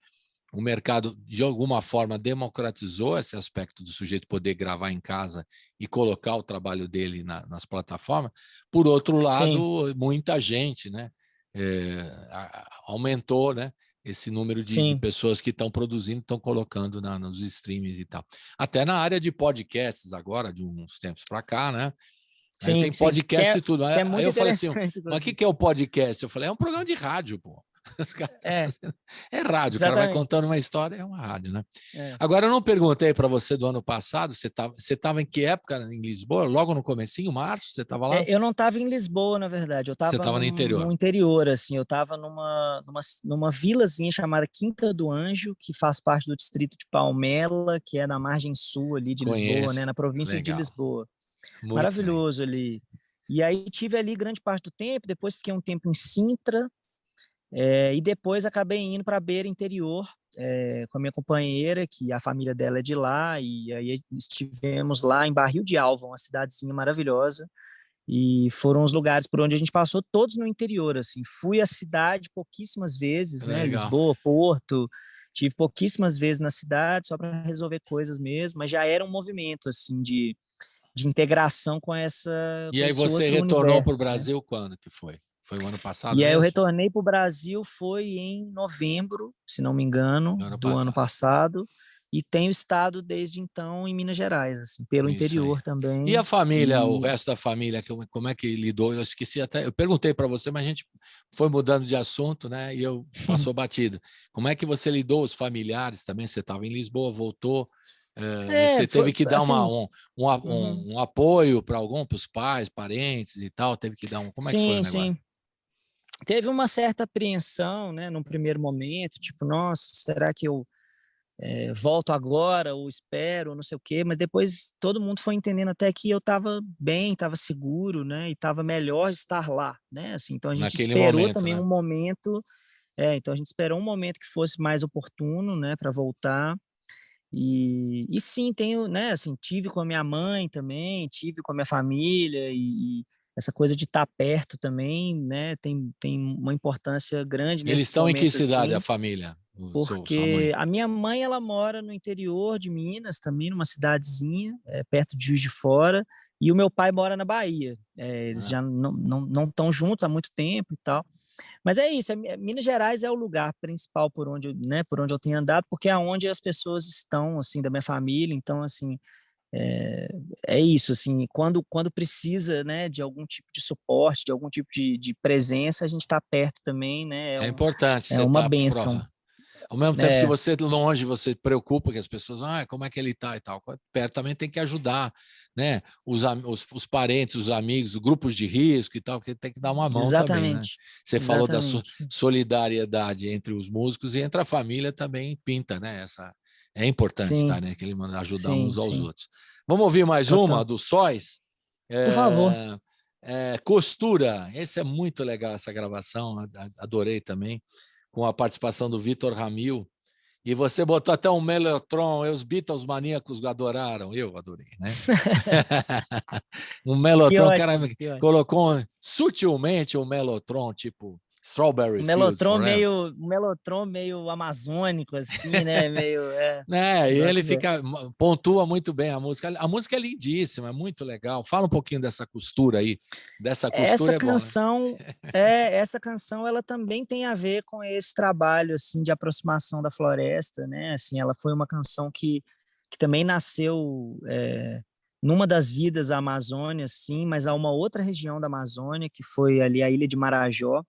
o mercado, de alguma forma, democratizou esse aspecto do sujeito poder gravar em casa e colocar o trabalho dele nas plataformas. Por outro Sim, lado, muita gente, né? Aumentou, né, esse número de sim, pessoas que estão produzindo, estão colocando nos streams e tal. Até na área de podcasts agora, de uns tempos para cá, né? Aí sim, tem sim, podcast e tudo. que é Aí muito eu falei assim, interessante, mas o inclusive. que é o podcast? Eu falei, é um programa de rádio, pô. Os caras estão É, fazendo... É rádio, o cara vai exatamente. contando uma história, é uma rádio, né? É. Agora, eu não perguntei para você do ano passado, você tava em que época em Lisboa? Logo no comecinho, março, você estava lá? Eu não estava em Lisboa, na verdade, eu Você estava estava no no interior. interior, assim, eu estava numa vilazinha chamada Quinta do Anjo, que faz parte do distrito de Palmela, que é na margem sul ali de Lisboa, né, Conheço. na província de Legal. Lisboa. Muito bem. Maravilhoso ali. E aí tive ali grande parte do tempo, depois fiquei um tempo em Sintra, e depois acabei indo para a beira interior, com a minha companheira, que a família dela é de lá, e aí estivemos lá em Barril de Alva, uma cidadezinha maravilhosa, e foram os lugares por onde a gente passou, todos no interior, assim. Fui à cidade pouquíssimas vezes, né? Legal. Lisboa, Porto. Tive pouquíssimas vezes na cidade, só para resolver coisas mesmo, mas já era um movimento, assim, de integração E com aí esse você outro retornou para o universo, né? Brasil quando que foi? Foi o ano passado E aí eu mesmo? retornei para o Brasil, foi em novembro, se não me engano, No ano do ano passado. passado. e tenho estado desde então em Minas Gerais, assim, pelo Isso interior aí. também. E a família, o E resto da família, como é que lidou? Eu esqueci até, eu perguntei para você, mas a gente foi mudando de assunto, né? E eu passou batido. Como é que você lidou os familiares também? Você estava em Lisboa, voltou, você foi teve que dar assim. Uhum. um apoio para os pais, parentes e tal, teve que dar como é que foi o Sim, negócio? sim. Teve uma certa apreensão, né, num primeiro momento, tipo, nossa, será que eu volto agora ou espero, não sei o quê, mas depois todo mundo foi entendendo até que eu estava bem, estava seguro, né, e estava melhor estar lá, né, assim, então a gente Naquele esperou momento, também né? um momento, então a gente esperou um momento que fosse mais oportuno, né, para voltar. E sim, tenho, né, assim, tive com a minha mãe também, tive com a minha família e essa coisa de estar perto também, né, tem uma importância grande Eles nesses estão em que momentos cidade, a assim, família? Sua porque mãe? a minha mãe, ela mora no interior de Minas também, numa cidadezinha, perto de Juiz de Fora, e o meu pai mora na Bahia. Eles Ah, já não estão juntos há muito tempo e tal. Mas é isso, Minas Gerais é o lugar principal por onde, né, por onde eu tenho andado, porque é onde as pessoas estão, assim, da minha família, então, assim, é, é isso, assim, quando precisa, né, de algum tipo de suporte, de algum tipo de presença, a gente está perto também, né, é importante é você uma estar bênção. próximo. Ao mesmo tempo que É, você longe, você preocupa que as pessoas, como é que ele está e tal. Perto também tem que ajudar, né? Os parentes, os amigos, os grupos de risco e tal, porque tem que dar uma mão também, né? exatamente, Você falou da exatamente. solidariedade entre os músicos e entre a família também pinta, né? É importante, tá, Sim, né? Que ele manda ajudar sim, uns aos sim, outros. Vamos ouvir mais uma total. do Sóis? Por favor. É, Costura. Esse é muito legal, essa gravação, adorei também, com a participação do Vitor Ramil. E você botou até um Mellotron, e os Beatles maníacos adoraram, eu adorei, né? Um Que Mellotron, o cara ótimo, que ótimo. colocou sutilmente um Mellotron, tipo Strawberry Fields Forever. Um melotron meio amazônico, assim, né, meio, Né? E ele boto fé. fica, pontua muito bem a música. A música é lindíssima, é muito legal. Fala um pouquinho dessa costura aí. Dessa Essa costura é bom, né? canção essa canção ela também tem a ver com esse trabalho assim de aproximação da floresta, né? Assim, ela foi uma canção que também nasceu numa das idas à Amazônia, sim, mas a uma outra região da Amazônia, que foi ali a Ilha de Marajó,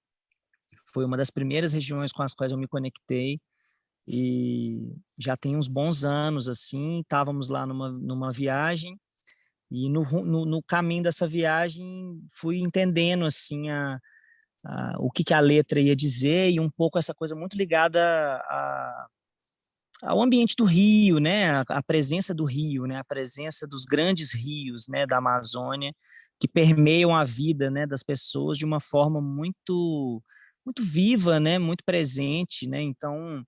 foi uma das primeiras regiões com as quais eu me conectei e já tem uns bons anos assim, estávamos lá numa viagem e no caminho dessa viagem fui entendendo assim o que, que a letra ia dizer e um pouco essa coisa muito ligada ao ambiente do rio, né? A presença do rio, né? A presença dos grandes rios, né? Da Amazônia que permeiam a vida, né? Das pessoas de uma forma muito viva, né? Muito presente, né? Então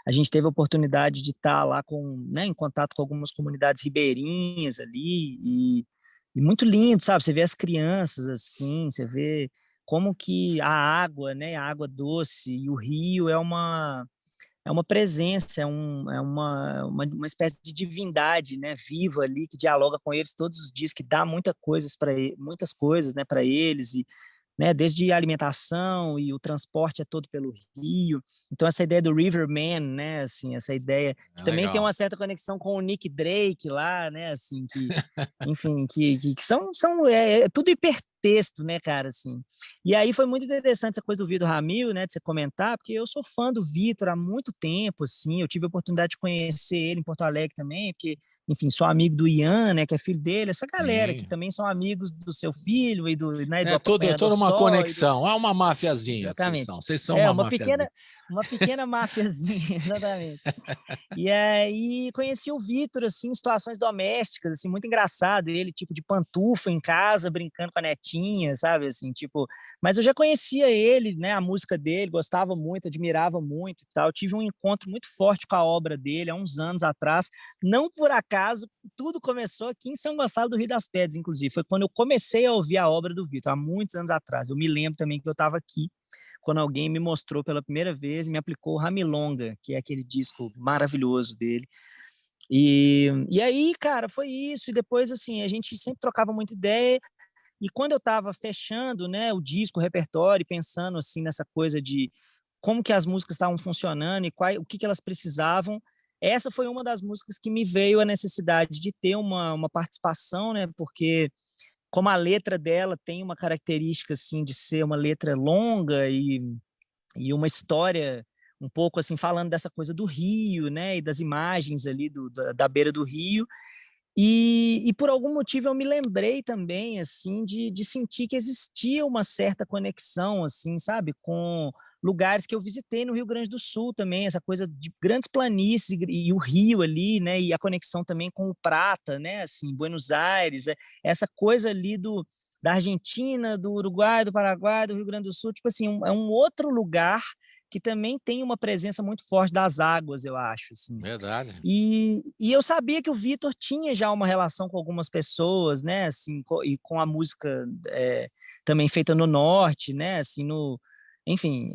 a gente teve a oportunidade de estar lá né, em contato com algumas comunidades ribeirinhas ali e muito lindo, sabe? Você vê as crianças assim, você vê como que a água, né, a água doce e o rio é uma presença, é uma espécie de divindade, né, viva ali que dialoga com eles todos os dias, que dá muitas coisas, né, para eles e né, desde a alimentação e o transporte é todo pelo rio. Então essa ideia do Riverman, né, assim, essa ideia que É também tem legal. uma certa conexão com o Nick Drake lá, né, assim, que enfim, que são tudo hipertexto, né, cara, assim. E aí foi muito interessante essa coisa do Vitor Ramil, né, de você comentar, porque eu sou fã do Vitor há muito tempo, assim, eu tive a oportunidade de conhecer ele em Porto Alegre também, porque enfim, sou amigo do Ian, né, que é filho dele, essa galera que Sim. também são amigos do seu filho e né, do É acompanhador toda uma só e do conexão. É uma mafiazinha que vocês exatamente. são. Vocês são uma mafiazinha. Uma pequena máfiazinha, exatamente. E aí conheci o Vitor, assim, em situações domésticas, assim, muito engraçado, ele, tipo, de pantufa em casa, brincando com a netinha, sabe, assim, tipo... Mas eu já conhecia ele, né, a música dele, gostava muito, admirava muito e tal. Eu tive um encontro muito forte com a obra dele há uns anos atrás. Não por acaso, tudo começou aqui em São Gonçalo do Rio das Pedras, inclusive. Foi quando eu comecei a ouvir a obra do Vitor, há muitos anos atrás. Eu me lembro também que eu estava aqui, quando alguém me mostrou pela primeira vez e me aplicou o Ramilonga, que é aquele disco maravilhoso dele. E aí, cara, foi isso. E depois, assim, a gente sempre trocava muita ideia. E quando eu estava fechando, né, o disco, o repertório, pensando assim nessa coisa de como que as músicas estavam funcionando e o que, que elas precisavam, essa foi uma das músicas que me veio a necessidade de ter uma participação, né? Porque como a letra dela tem uma característica assim de ser uma letra longa e uma história um pouco assim falando dessa coisa do rio, né? E das imagens ali da beira do rio. E por algum motivo eu me lembrei também assim de sentir que existia uma certa conexão, assim, sabe, com lugares que eu visitei no Rio Grande do Sul também, essa coisa de grandes planícies e o rio ali, né, e a conexão também com o Prata, né, assim, Buenos Aires, essa coisa ali da Argentina, do Uruguai, do Paraguai, do Rio Grande do Sul, tipo assim, é um outro lugar que também tem uma presença muito forte das águas, eu acho, assim. Verdade. E eu sabia que o Vitor tinha já uma relação com algumas pessoas, né, assim, e com a música também feita no norte, né, assim, enfim,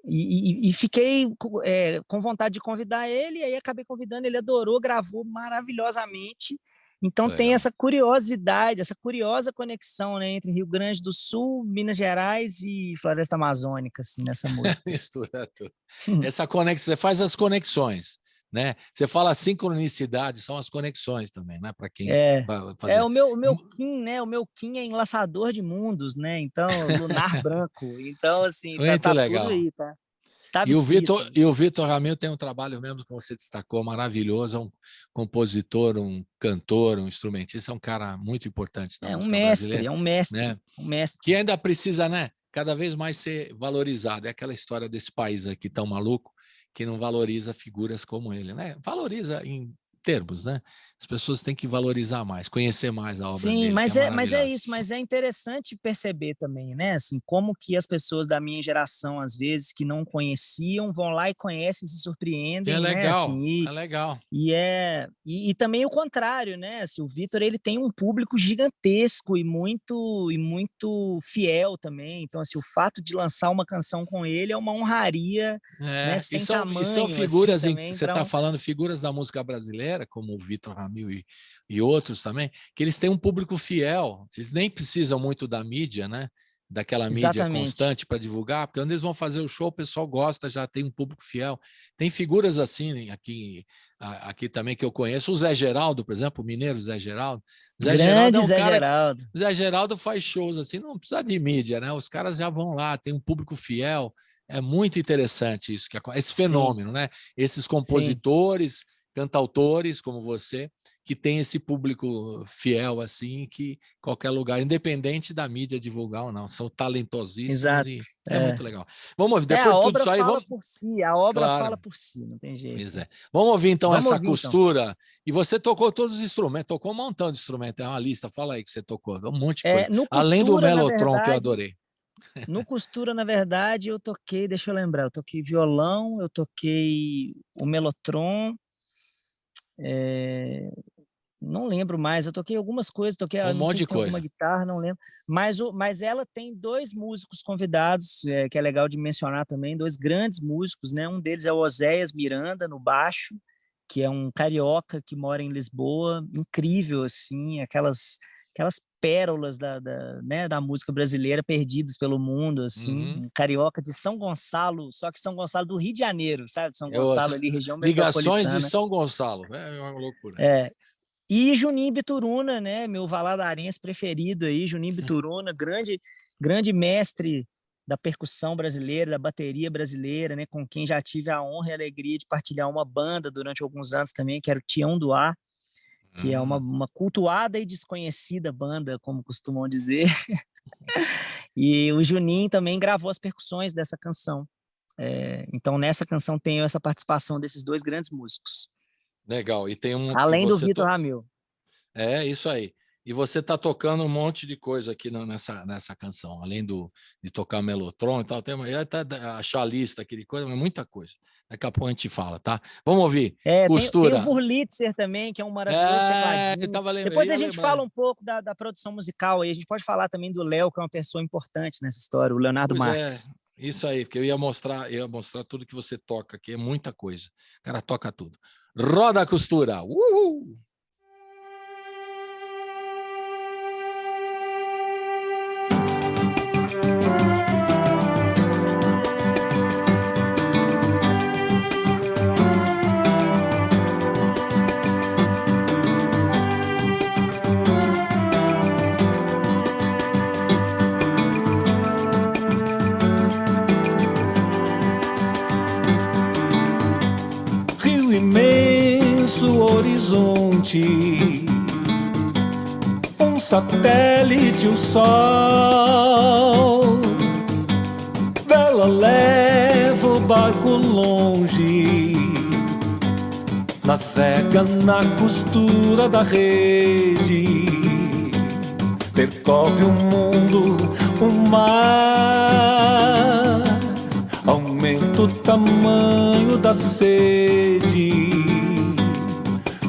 e fiquei com vontade de convidar ele, e aí acabei convidando, ele adorou, gravou maravilhosamente. Então tem essa curiosidade, essa curiosa conexão, né, entre Rio Grande do Sul, Minas Gerais e Floresta Amazônica, assim, nessa música. Mistura tudo. Essa conexão, você faz as conexões, né? Você fala sincronicidade, são as conexões também, né? Para quem vai fazer. O meu Kim, né? O meu Kim é enlaçador de mundos, né? Então, lunar branco. Então, assim, tá legal. tudo aí, tá? E o Vitor Ramil tem um trabalho mesmo, como você destacou, maravilhoso, é um compositor, um cantor, um instrumentista, é um cara muito importante na música brasileira. É um mestre, né? um mestre. Que ainda precisa, né, cada vez mais ser valorizado. É aquela história desse país aqui tão maluco que não valoriza figuras como ele, né? Valoriza em termos, né? As pessoas têm que valorizar mais, conhecer mais a obra dele. Sim, mas é isso, mas é interessante perceber também, né? Assim, como que as pessoas da minha geração, às vezes, que não conheciam, vão lá e conhecem, se surpreendem, é legal, né? Assim, é legal. E também o contrário, né? Assim, o Vitor, ele tem um público gigantesco e muito fiel também. Então, assim, o fato de lançar uma canção com ele é uma honraria, né? Sem tamanho. E são figuras, assim, também, você está falando figuras da música brasileira, como o Vitor Ramil e outros também, que eles têm um público fiel, eles nem precisam muito da mídia, né? Daquela mídia constante para divulgar, porque quando eles vão fazer o show, o pessoal gosta, já tem um público fiel. Tem figuras assim aqui também que eu conheço, o Zé Geraldo, por exemplo, o mineiro Zé Geraldo. Zé Geraldo. Zé Geraldo faz shows assim, não precisa de mídia, né? Os caras já vão lá, tem um público fiel. É muito interessante isso, esse fenômeno, né? Esses compositores, cantautores como você, que tem esse público fiel assim, que qualquer lugar, independente da mídia divulgar ou não, são talentosíssimos. Exato. E é muito legal. Vamos ouvir, depois de tudo isso aí... A obra fala por si, não tem jeito. Pois é. Vamos ouvir então essa costura. Então. E você tocou todos os instrumentos, tocou um montão de instrumentos, é uma lista, fala aí que você tocou, um monte de coisa. Costura, além do Mellotron, que eu adorei. No Costura, na verdade, eu toquei, deixa eu lembrar, eu toquei violão, eu toquei o Mellotron, não lembro mais, eu toquei algumas coisas, um monte de coisa. Alguma guitarra, não lembro, mas ela tem 2 músicos convidados, que é legal de mencionar também, 2 grandes músicos, né? Um deles é o Oséias Miranda, no baixo, que é um carioca que mora em Lisboa, incrível, assim, aquelas pérolas da música brasileira perdidas pelo mundo, assim, um carioca de São Gonçalo, só que São Gonçalo do Rio de Janeiro, sabe? São Gonçalo ali, região metropolitana. Ligações de São Gonçalo, é uma loucura. E Juninho Bituruna, né, meu valadarense preferido aí, Juninho Bituruna, grande mestre da percussão brasileira, da bateria brasileira, né, com quem já tive a honra e a alegria de partilhar uma banda durante alguns anos também, que era o Tião do Ar, que é uma cultuada e desconhecida banda, como costumam dizer. E o Juninho também gravou as percussões dessa canção. Então, nessa canção tem essa participação desses 2 grandes músicos. Legal. E tem além do Vitor Ramil. É, isso aí. E você está tocando um monte de coisa aqui nessa canção, além de tocar Mellotron e tal, tem a chalista, aquele coisa, mas muita coisa. Daqui a pouco a gente fala, tá? Vamos ouvir. Costura. Tem o Wurlitzer também, que é um maravilhoso tecladinho. Depois a gente fala um pouco da produção musical aí. A gente pode falar também do Léo, que é uma pessoa importante nessa história, o Leonardo Marques. Isso aí, porque eu ia mostrar tudo que você toca aqui, é muita coisa. O cara toca tudo. Roda a costura. Uhul! horizonte, um satélite, o sol. Vela leva o barco longe, navega na costura da rede, percorre o mundo, o mar, aumenta o tamanho da sede,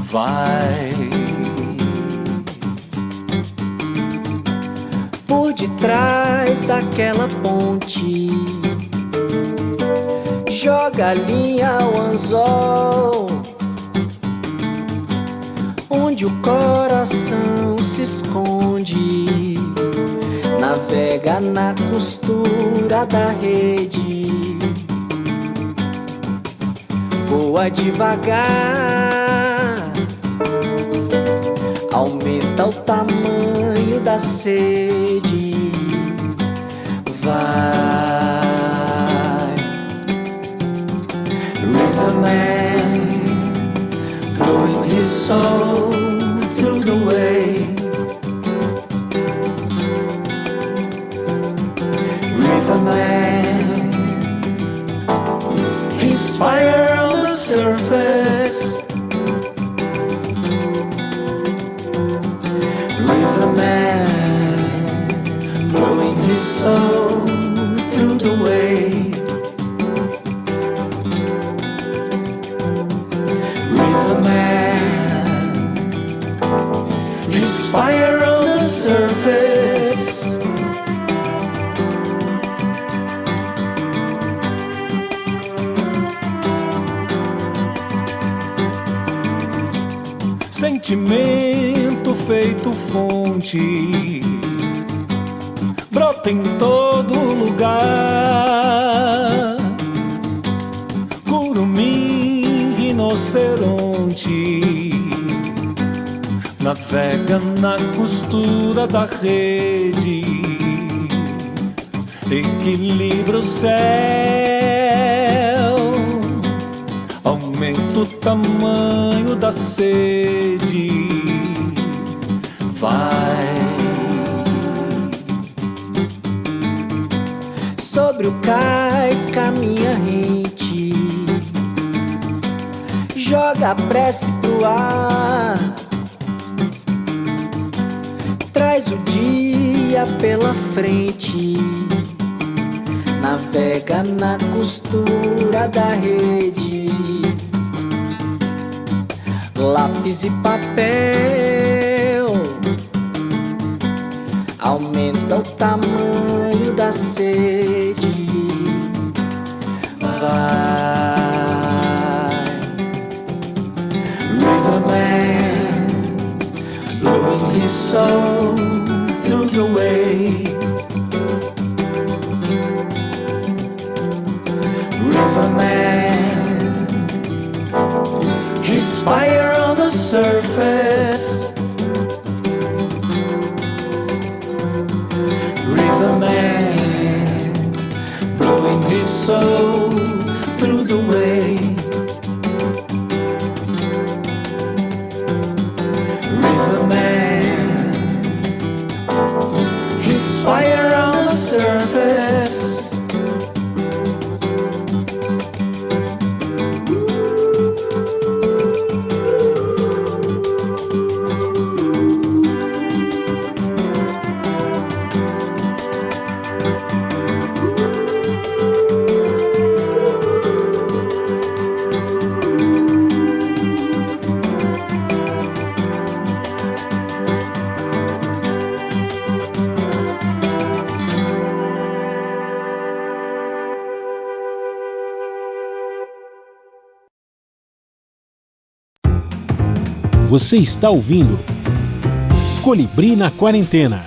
vai. Por detrás daquela ponte, joga a linha ao anzol, onde o coração se esconde, navega na costura da rede, voa devagar, aumenta o tamanho da sede, vai. Riverman, blowing his soul through the wave. Riverman, his fire on the surface. Riverman, blowing his soul through the wave. Riverman, his fire on the surface. Sentimento feito fonte, brota em todo lugar. Curumim, rinoceronte, navega na costura da rede, equilibra o céu, aumenta o tamanho da sede, vai. Sobre o cais caminha rente, joga a prece pro ar, traz o dia pela frente, navega na costura da rede, lápis e papel, aumenta o tamanho da sede, vai. Riverman, blowing his soul through the wave. Riverman, his fire on the surface. Riverman, blowing his soul through the wave. Riverman, his fire on the surface. Você está ouvindo Colibri na Quarentena.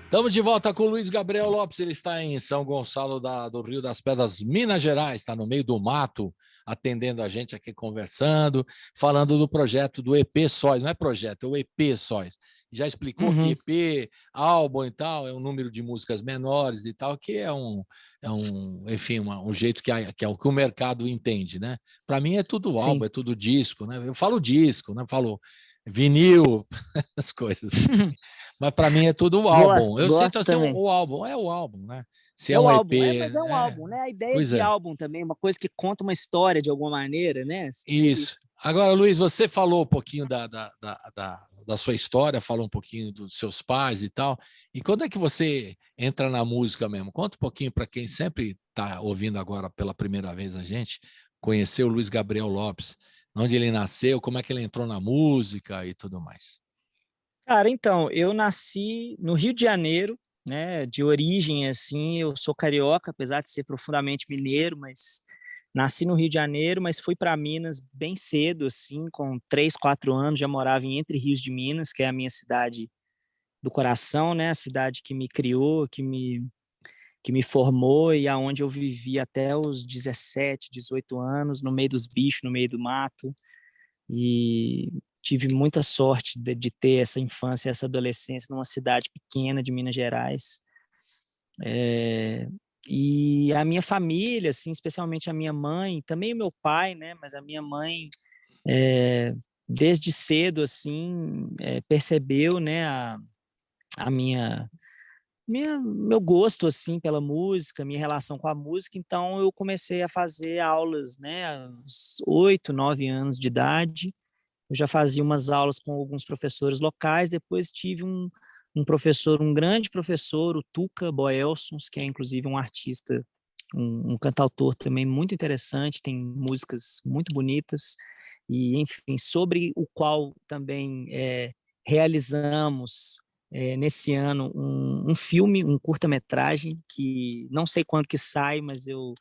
Estamos de volta com o Luiz Gabriel Lopes. Ele está em São Gonçalo do Rio das Pedras, Minas Gerais. Está no meio do mato, atendendo a gente aqui, conversando, falando do projeto do EP Sóis. Não é projeto, é o EP Sóis. já explicou que EP, álbum e tal, é um número de músicas menores e tal, que enfim, um jeito que é o que o mercado entende, né? Para mim é tudo álbum, Sim. é tudo disco, né? Eu falo disco, né? Falo vinil, as coisas. Mas para mim é tudo o álbum. Eu sinto Gosto assim, também. o álbum é o álbum, né? Se é É um o EP, álbum, mas é um álbum, né? A ideia pois de é. álbum também, uma coisa que conta uma história de alguma maneira, né? Assim, Isso. Agora, Luiz, você falou um pouquinho da sua história, falou um pouquinho dos seus pais e tal. E quando é que você entra na música mesmo? Conta um pouquinho para quem sempre está ouvindo agora pela primeira vez a gente, conhecer o Luiz Gabriel Lopes, onde ele nasceu, como é que ele entrou na música e tudo mais. Cara, então, eu nasci no Rio de Janeiro, né? De origem, assim, eu sou carioca, apesar de ser profundamente mineiro, mas nasci no Rio de Janeiro, mas fui para Minas bem cedo, assim, com 3, 4 anos, já morava em Entre Rios de Minas, que é a minha cidade do coração, né? A cidade que me criou, que me formou e aonde eu vivi até os 17, 18 anos, no meio dos bichos, no meio do mato. E tive muita sorte de ter essa infância, essa adolescência numa cidade pequena de Minas Gerais. E a minha família, assim, especialmente a minha mãe, também o meu pai, né? Mas a minha mãe, desde cedo, assim, percebeu, né? A meu gosto assim pela música, minha relação com a música, então eu comecei a fazer aulas, né, aos 8, 9 anos de idade. Eu já fazia umas aulas com alguns professores locais, depois tive um professor, um grande professor, o Tuca Boelsons, que é inclusive um artista, um cantautor também muito interessante, tem músicas muito bonitas, e enfim, sobre o qual também realizamos nesse ano um filme, um curta-metragem, que não sei quando que sai, mas eu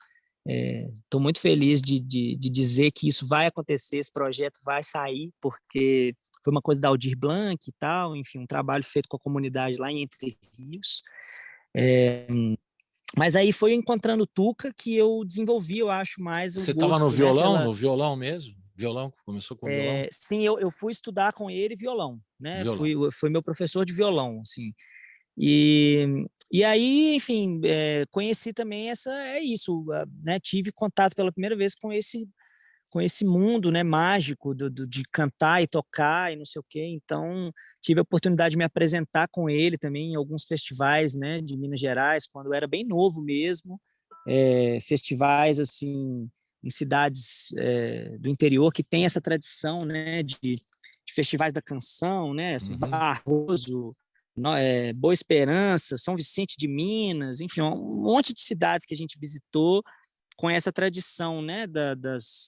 estou muito feliz de dizer que isso vai acontecer, esse projeto vai sair, porque foi uma coisa da Aldir Blanc e tal, enfim, um trabalho feito com a comunidade lá em Entre Rios. Mas aí foi encontrando o Tuca que eu desenvolvi, eu acho, mais o Você estava no gosto, né, violão, pela... no violão mesmo? Violão, começou com violão? Sim, eu fui estudar com ele violão, né? Violão. Foi meu professor de violão, assim. E aí, enfim, conheci também isso, né? Tive contato pela primeira vez com esse mundo, né, mágico de cantar e tocar e não sei o quê. Então, tive a oportunidade de me apresentar com ele também em alguns festivais, né, de Minas Gerais, quando eu era bem novo mesmo, festivais assim em cidades do interior que tem essa tradição, né, de festivais da canção, né, assim, Barroso, Boa Esperança, São Vicente de Minas, enfim, um monte de cidades que a gente visitou com essa tradição, né,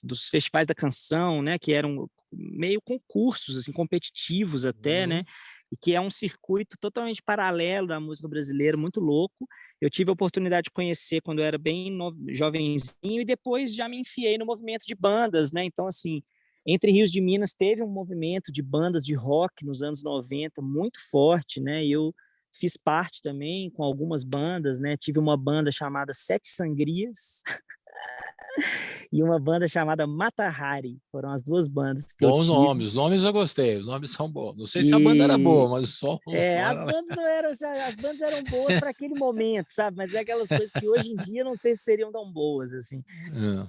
dos festivais da canção, né, que eram meio concursos, assim, competitivos até, né, e que é um circuito totalmente paralelo da música brasileira, muito louco. Eu tive a oportunidade de conhecer quando eu era bem jovenzinho e depois já me enfiei no movimento de bandas, né, então, assim, Entre Rios de Minas teve um movimento de bandas de rock nos anos 90 muito forte, né, e eu fiz parte também com algumas bandas, né, tive uma banda chamada Sete Sangrias, e uma banda chamada Mata Hari. Foram as duas bandas que eu Bons tive. nomes, os nomes eu gostei, os nomes são bons. Não sei se a banda era E boa, mas o som as era... bandas não eram, as bandas eram boas para aquele momento, sabe? Mas é aquelas coisas que hoje em dia não sei se seriam tão boas assim.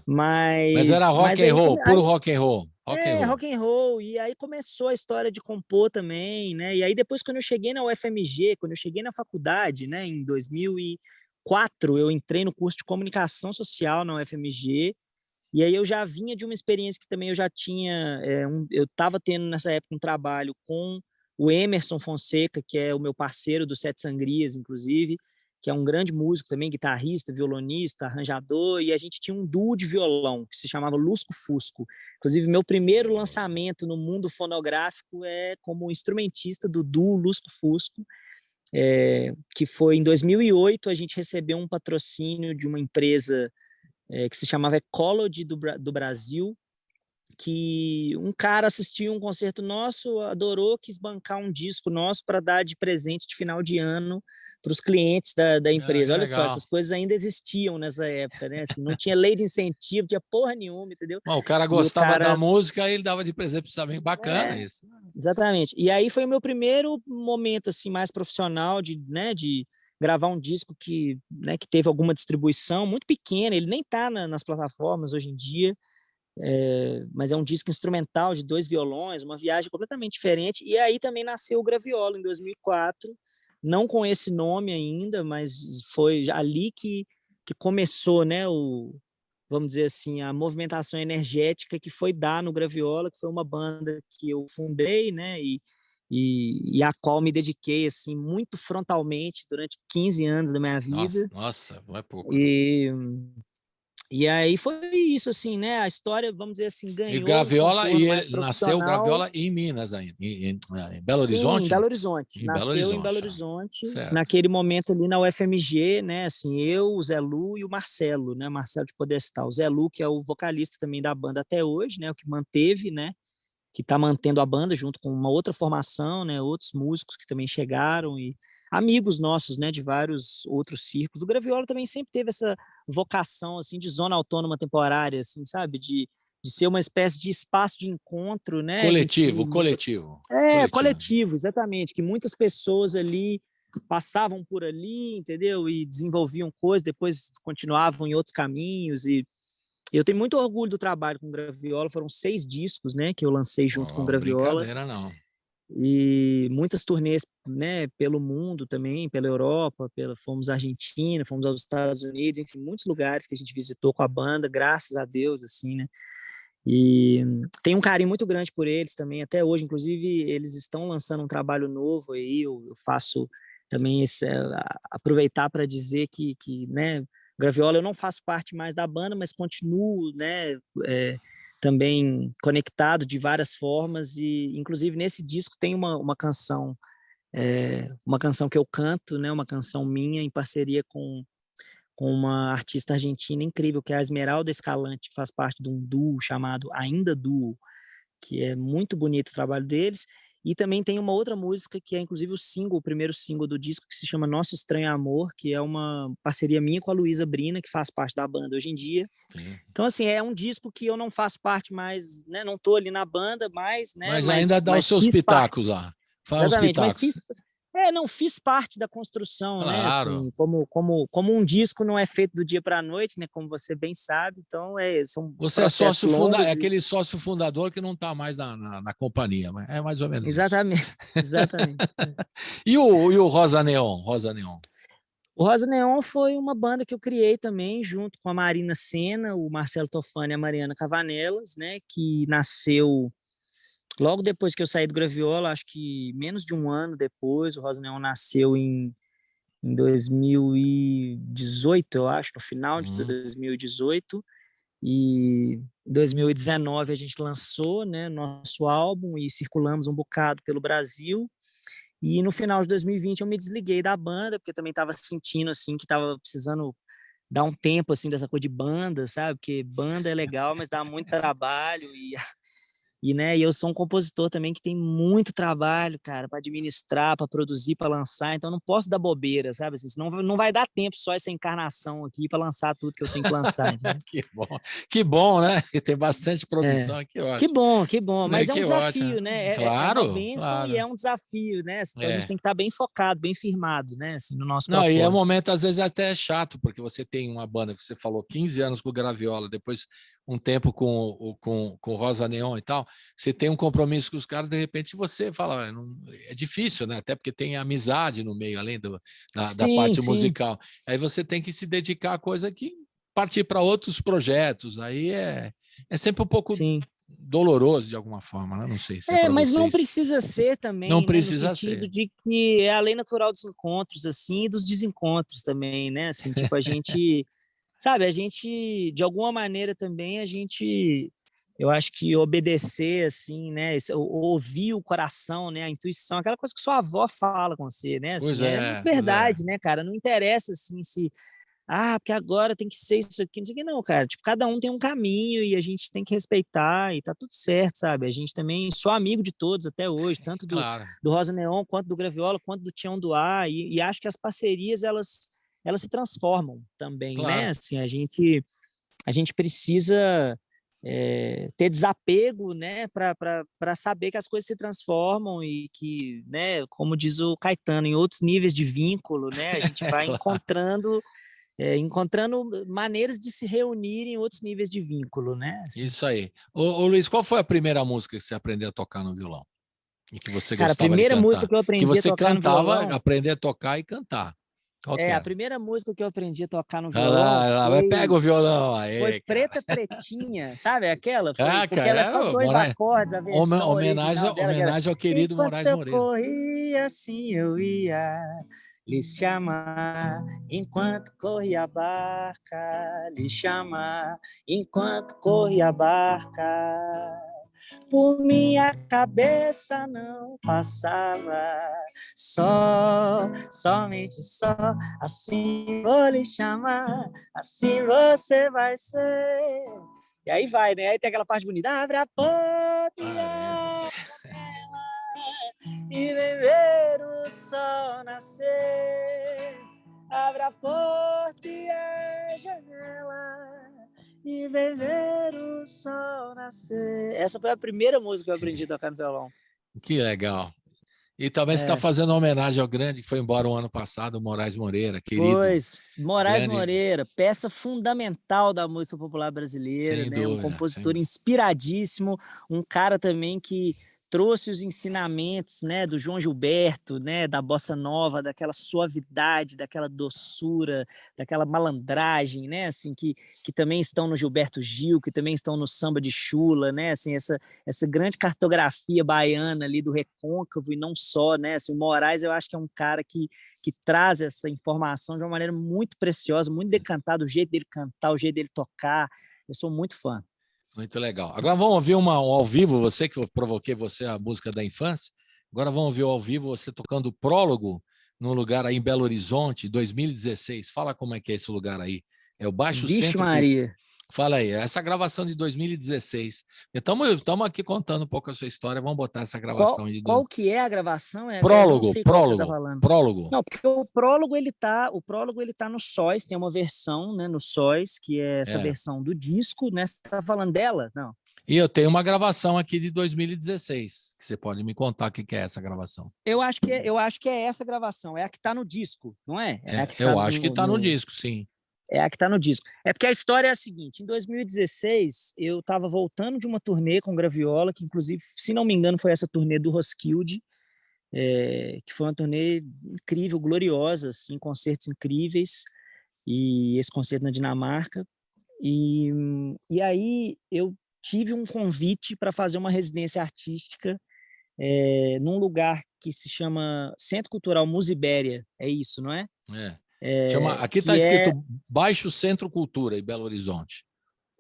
Mas era rock Mas and aí, roll, puro rock and roll, rock and roll. rock and roll, e aí começou a história de compor também, né? E aí depois quando eu cheguei na UFMG, quando eu cheguei na faculdade, né, em 2004, eu entrei no curso de comunicação social na UFMG. E aí eu já vinha de uma experiência que também eu já tinha, eu estava tendo nessa época um trabalho com o Emerson Fonseca, que é o meu parceiro do Sete Sangrias, inclusive, que é um grande músico também, guitarrista, violonista, arranjador, e a gente tinha um duo de violão que se chamava Lusco Fusco. Inclusive, meu primeiro lançamento no mundo fonográfico é como instrumentista do duo Lusco Fusco, que foi em 2008, a gente recebeu um patrocínio de uma empresa que se chamava Ecology do Brasil, que um cara assistiu um concerto nosso, adorou, quis bancar um disco nosso para dar de presente de final de ano para os clientes da empresa. Olha só, essas coisas ainda existiam nessa época, né? Assim, não tinha lei de incentivo, tinha porra nenhuma, entendeu? O cara gostava da música, ele dava de presente para bem bacana isso. Exatamente. E aí foi o meu primeiro momento assim mais profissional de, né, de gravar um disco que, né, que teve alguma distribuição muito pequena, ele nem está nas plataformas hoje em dia, mas é um disco instrumental de 2 violões, uma viagem completamente diferente. E aí também nasceu o Graviola em 2004, não com esse nome ainda, mas foi ali que começou, né, vamos dizer assim, a movimentação energética que foi dar no Graviola, que foi uma banda que eu fundei, né, e a qual me dediquei assim muito frontalmente durante 15 anos da minha vida. Nossa, não é pouco, não. E aí foi isso, assim, né? A história, vamos dizer assim, E ganhou um Graviola, contorno e mais ele nasceu profissional. Graviola em Minas ainda, em Belo Sim, em Horizonte? Belo Horizonte. Em Belo Nasceu em Belo Horizonte, Horizonte, certo. naquele momento ali na UFMG, né? Assim, eu, o Zé Lu e o Marcelo, né? Marcelo de Podestal. O Zé Lu, que é o vocalista também da banda até hoje, né? O que manteve, né? Que está mantendo a banda junto com uma outra formação, né? Outros músicos que também chegaram e amigos nossos, né? De vários outros circos. O Graviola também sempre teve essa vocação, assim, de zona autônoma temporária, assim, sabe? De ser uma espécie de espaço de encontro, né? Coletivo, Íntimo. coletivo. Coletivo, exatamente. Que muitas pessoas ali passavam por ali, entendeu? E desenvolviam coisas, depois continuavam em outros caminhos e eu tenho muito orgulho do trabalho com o Graviola, foram 6 discos, né, que eu lancei junto com o Graviola, Brincadeira, não. e muitas turnês, né, pelo mundo também, pela Europa, fomos à Argentina, fomos aos Estados Unidos, enfim, muitos lugares que a gente visitou com a banda, graças a Deus, assim, né, e tem um carinho muito grande por eles também, até hoje, inclusive, eles estão lançando um trabalho novo aí, eu faço também aproveitar para dizer né, Graviola, eu não faço parte mais da banda, mas continuo, né, também conectado de várias formas e, inclusive, nesse disco tem uma canção, uma canção que eu canto, né, uma canção minha em parceria com uma artista argentina incrível, que é a Esmeralda Escalante, que faz parte de um duo chamado Ainda Duo, que é muito bonito o trabalho deles. E também tem uma outra música que é inclusive o primeiro single do disco, que se chama Nosso Estranho Amor, que é uma parceria minha com a Luísa Brina, que faz parte da banda hoje em dia. Sim. Então, assim, é um disco que eu não faço parte mais, né? Não tô ali na banda mais, né? Mas ainda dá os seus pitacos lá. Faz os Exatamente, mas pitacos. não fiz parte da construção, né? Claro. Assim, como um disco não é feito do dia para a noite, né? Como você bem sabe, então são Você é sócio longos aquele sócio fundador que não está mais na companhia, mas é mais ou menos exatamente, isso. exatamente. E o Rosa Neon? Rosa Neon. O Rosa Neon foi uma banda que eu criei também junto com a Marina Sena, o Marcelo Tofani e a Mariana Cavanelas, né? Que nasceu logo depois que eu saí do Graviola, acho que menos de um ano depois. O Rosa Neon nasceu em 2018, eu acho, no final de 2018. E em 2019 a gente lançou, né, nosso álbum e circulamos um bocado pelo Brasil. E no final de 2020 eu me desliguei da banda, porque eu também estava sentindo assim que estava precisando dar um tempo assim dessa coisa de banda, sabe? Porque banda é legal, mas dá muito trabalho e eu sou um compositor também que tem muito trabalho, cara, para administrar, para produzir, para lançar, então não posso dar bobeira, sabe? Assim, senão não vai dar tempo só essa encarnação aqui para lançar tudo que eu tenho que lançar. Que bom, né? Que tem bastante produção, que ótimo. Que bom, mas é um desafio, ótimo. né? Claro, é uma bênção claro. e é um desafio, né? Então a gente tem que estar bem focado, bem firmado, né? Assim, no nosso Não, propósito. e é um momento, às vezes, até chato, porque você tem uma banda que você falou 15 anos com o Graviola, depois um tempo com o Rosa Neon e tal, você tem um compromisso com os caras, de repente você fala, é difícil, né? Até porque tem amizade no meio, além da parte musical. Aí você tem que se dedicar a coisa que partir para outros projetos. Aí é sempre um pouco doloroso de alguma forma, né? Não sei se é mas vocês. Não precisa ser também, não né? precisa no sentido ser. de que é a lei natural dos encontros, assim, e dos desencontros também, né? Assim, tipo, a gente, sabe, de alguma maneira também, eu acho que obedecer, assim, né? Ouvir o coração, né? A intuição, aquela coisa que sua avó fala com você, né? Assim, é muito verdade, né, cara? Não interessa, assim, porque agora tem que ser isso aqui, não sei o que, não, cara. Tipo, cada um tem um caminho e a gente tem que respeitar e tá tudo certo, sabe? A gente também, sou amigo de todos até hoje, tanto do Rosa Neon, quanto do Graviola, quanto do Tião Duá, e acho que as parcerias, elas se transformam também, né? Assim, a gente precisa ter desapego, né, para saber que as coisas se transformam e que, né, como diz o Caetano, em outros níveis de vínculo, né, a gente vai Claro. encontrando maneiras de se reunir em outros níveis de vínculo, né? Assim. Isso aí. Ô, Luiz, qual foi a primeira música que você aprendeu a tocar no violão? E que você Cara, a gostava de primeira música cantar? que eu Que aprendi a você tocar no cantava, violão, aprender a tocar e cantar. Qual que a era? primeira música que eu aprendi a tocar no Ah, violão vai, pega o violão foi aí, cara. Preta Pretinha, sabe aquela? Foi, Ah, porque cara, ela é só 2 acordes, a versão original dela, que era homenagem ao querido enquanto Moraes eu Moreira. corria assim eu ia lhe chamar, enquanto corria a barca, lhe chamar, enquanto corria a barca. Por minha cabeça não passava somente só, assim vou lhe chamar, assim você vai ser. E aí vai, né? Aí tem aquela parte bonita. Abre a porta e vem ver o sol nascer. Abre a porta e a janela e vem ver o sol nascer. Essa foi a primeira música que eu aprendi a tocar no violão. Que legal. E também você está fazendo uma homenagem ao grande que foi embora o ano passado, o Moraes Moreira, querido. Pois, Moraes Grande, Moreira, peça fundamental da música popular brasileira, sem né? Um dúvida. compositor inspiradíssimo, um cara também que trouxe os ensinamentos, né, do João Gilberto, né, da bossa nova, daquela suavidade, daquela doçura, daquela malandragem, né, assim que também estão no Gilberto Gil, que também estão no samba de chula, né, assim essa grande cartografia baiana ali do recôncavo e não só, né, assim, o Moraes eu acho que é um cara que traz essa informação de uma maneira muito preciosa, muito decantada, o jeito dele cantar, o jeito dele tocar. Eu sou muito fã. Muito legal. Agora vamos ouvir um ao vivo, você que eu provoquei você a música da infância. Agora vamos ouvir ao vivo você tocando o Prólogo num lugar aí em Belo Horizonte, 2016. Fala como é que é esse lugar aí. É o Baixo Vixe Centro. Maria. Fala aí, essa gravação de 2016. Estamos aqui contando um pouco a sua história, vamos botar essa gravação aí. Qual que é a gravação? Eu não Prólogo, sei qual que você está prólogo, falando. prólogo. Não, porque o prólogo ele tá no Sóis, tem uma versão, né, no Sóis, que é essa versão do disco, né? Você está falando dela? Não. E eu tenho uma gravação aqui de 2016, que você pode me contar o que é essa gravação. Eu acho que é essa gravação, é a que está no disco, não é? Eu acho que está no disco, sim. É a que está no disco. É porque a história é a seguinte: em 2016, eu estava voltando de uma turnê com Graviola, que inclusive, se não me engano, foi essa turnê do Roskilde, que foi uma turnê incrível, gloriosa, assim, concertos incríveis, e esse concerto na Dinamarca. E aí eu tive um convite para fazer uma residência artística num lugar que se chama Centro Cultural Musibéria, é isso, não é? Aqui está escrito Baixo Centro Cultura, em Belo Horizonte.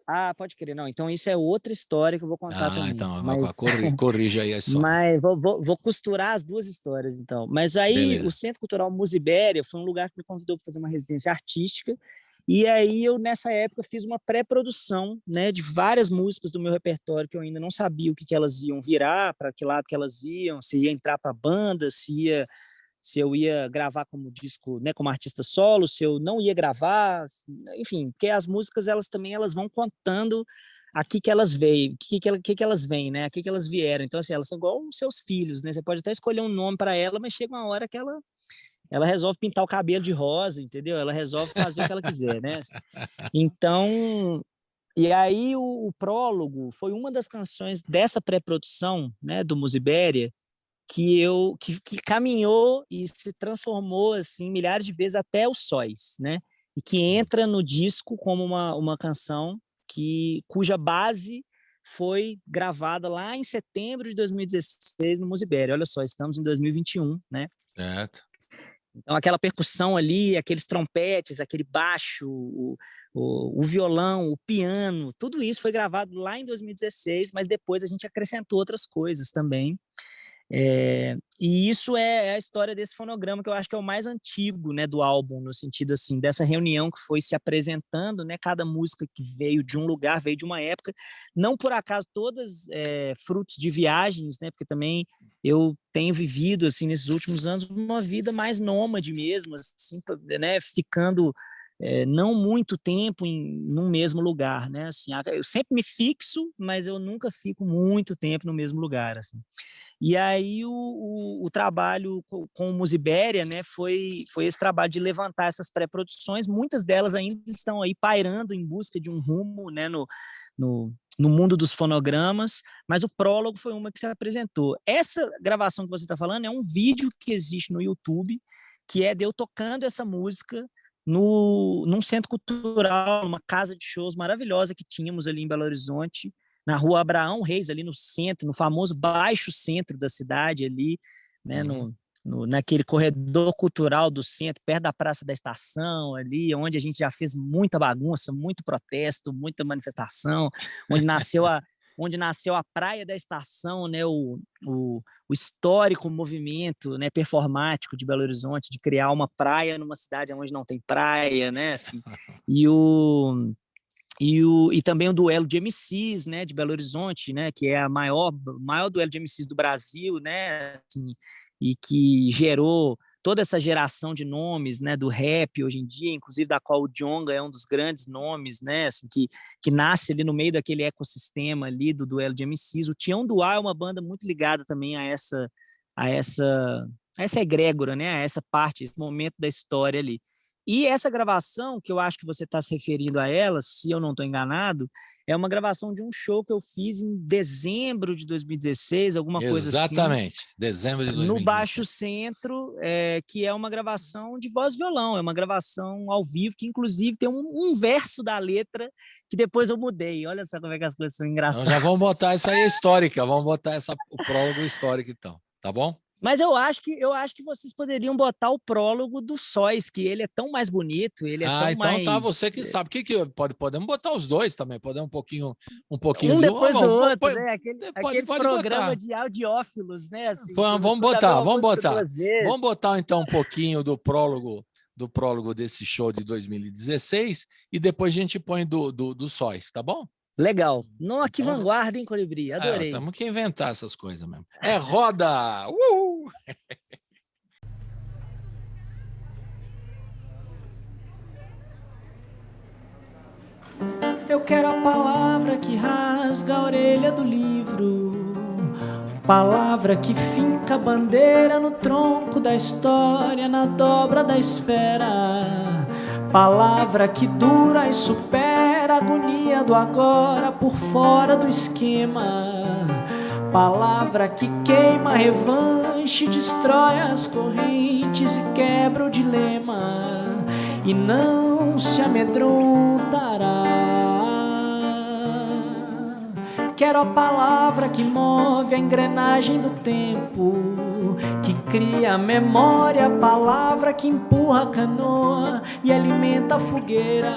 Ah, pode crer. Não, então isso é outra história que eu vou contar também. Então, mas... corrija aí a história. Mas vou costurar as duas histórias, então. Mas aí Beleza. O Centro Cultural Musibéria foi um lugar que me convidou para fazer uma residência artística. E aí eu, nessa época, fiz uma pré-produção, né, de várias músicas do meu repertório que eu ainda não sabia o que elas iam virar, para que lado que elas iam, se ia entrar para a banda, se eu ia gravar como disco, né, como artista solo, se eu não ia gravar, enfim, porque as músicas elas vão contando aqui que elas veio, que elas vêm, né, aqui que elas vieram. Então assim, elas são igual os seus filhos, né? Você pode até escolher um nome para ela, mas chega uma hora que ela resolve pintar o cabelo de rosa, entendeu? Ela resolve fazer o que ela quiser, né? Então, e aí o Prólogo foi uma das canções dessa pré-produção, né, do Musibéria, que caminhou e se transformou assim milhares de vezes até os Sóis, né? E que entra no disco como uma canção cuja base foi gravada lá em setembro de 2016 no Musibéria. Olha só, estamos em 2021, né? Certo. Então aquela percussão ali, aqueles trompetes, aquele baixo, o violão, o piano, tudo isso foi gravado lá em 2016, mas depois a gente acrescentou outras coisas também. E isso é a história desse fonograma que eu acho que é o mais antigo, né, do álbum, no sentido assim, dessa reunião que foi se apresentando, né, cada música que veio de um lugar, veio de uma época, não por acaso todas frutos de viagens, né, porque também eu tenho vivido assim nesses últimos anos uma vida mais nômade mesmo, assim, né, ficando não muito tempo num mesmo lugar, né? Assim, eu sempre me fixo, mas eu nunca fico muito tempo no mesmo lugar, assim. E aí o trabalho com o Musibéria, né, foi esse trabalho de levantar essas pré-produções, muitas delas ainda estão aí pairando em busca de um rumo, né, no mundo dos fonogramas, mas o prólogo foi uma que se apresentou. Essa gravação que você está falando é um vídeo que existe no YouTube, que é de eu tocando essa música num centro cultural, numa casa de shows maravilhosa que tínhamos ali em Belo Horizonte, na rua Abraão Reis, ali no centro, no famoso baixo centro da cidade, ali, né, naquele corredor cultural do centro, perto da Praça da Estação, ali, onde a gente já fez muita bagunça, muito protesto, muita manifestação, onde nasceu a Praia da Estação, né, o histórico movimento, né, performático de Belo Horizonte, de criar uma praia numa cidade onde não tem praia, né, assim, e também o duelo de MCs, né, de Belo Horizonte, né, que é o maior duelo de MCs do Brasil, né, assim, e que gerou toda essa geração de nomes, né, do rap hoje em dia, inclusive da qual o Djonga é um dos grandes nomes, né, assim, que nasce ali no meio daquele ecossistema ali do duelo de MCs. O Tião Duá é uma banda muito ligada também a essa egrégora, né, a essa parte, esse momento da história ali. E essa gravação, que eu acho que você está se referindo a ela, se eu não estou enganado, é uma gravação de um show que eu fiz em dezembro de 2016, alguma coisa assim. Exatamente, dezembro de 2016. No Baixo Centro, que é uma gravação de voz e violão, é uma gravação ao vivo, que inclusive tem um verso da letra que depois eu mudei. Olha só como é que as coisas são engraçadas. Então já vamos botar essa aí histórica, vamos botar o prólogo histórico então, tá bom? Mas eu acho que vocês poderiam botar o prólogo do Sóis, que ele é tão mais bonito, ele é tão então mais... tá, você que sabe. Podemos botar os dois também, podemos um pouquinho um depois do outro, né? Aquele pode programa botar. de audiófilos, né? Assim, vamos botar então um pouquinho do prólogo desse show de 2016 e depois a gente põe do Sóis, tá bom? Legal. Não, que vanguarda, hein, Colibri? Adorei. Temos que inventar essas coisas mesmo. Roda! Eu quero a palavra que rasga a orelha do livro, palavra que finca a bandeira no tronco da história, na dobra da esfera, palavra que dura e supera a agonia do agora por fora do esquema, palavra que queima a revanche, destrói as correntes e quebra o dilema e não se amedrontará. Quero a palavra que move a engrenagem do tempo, que cria a memória, a palavra que empurra a canoa e alimenta a fogueira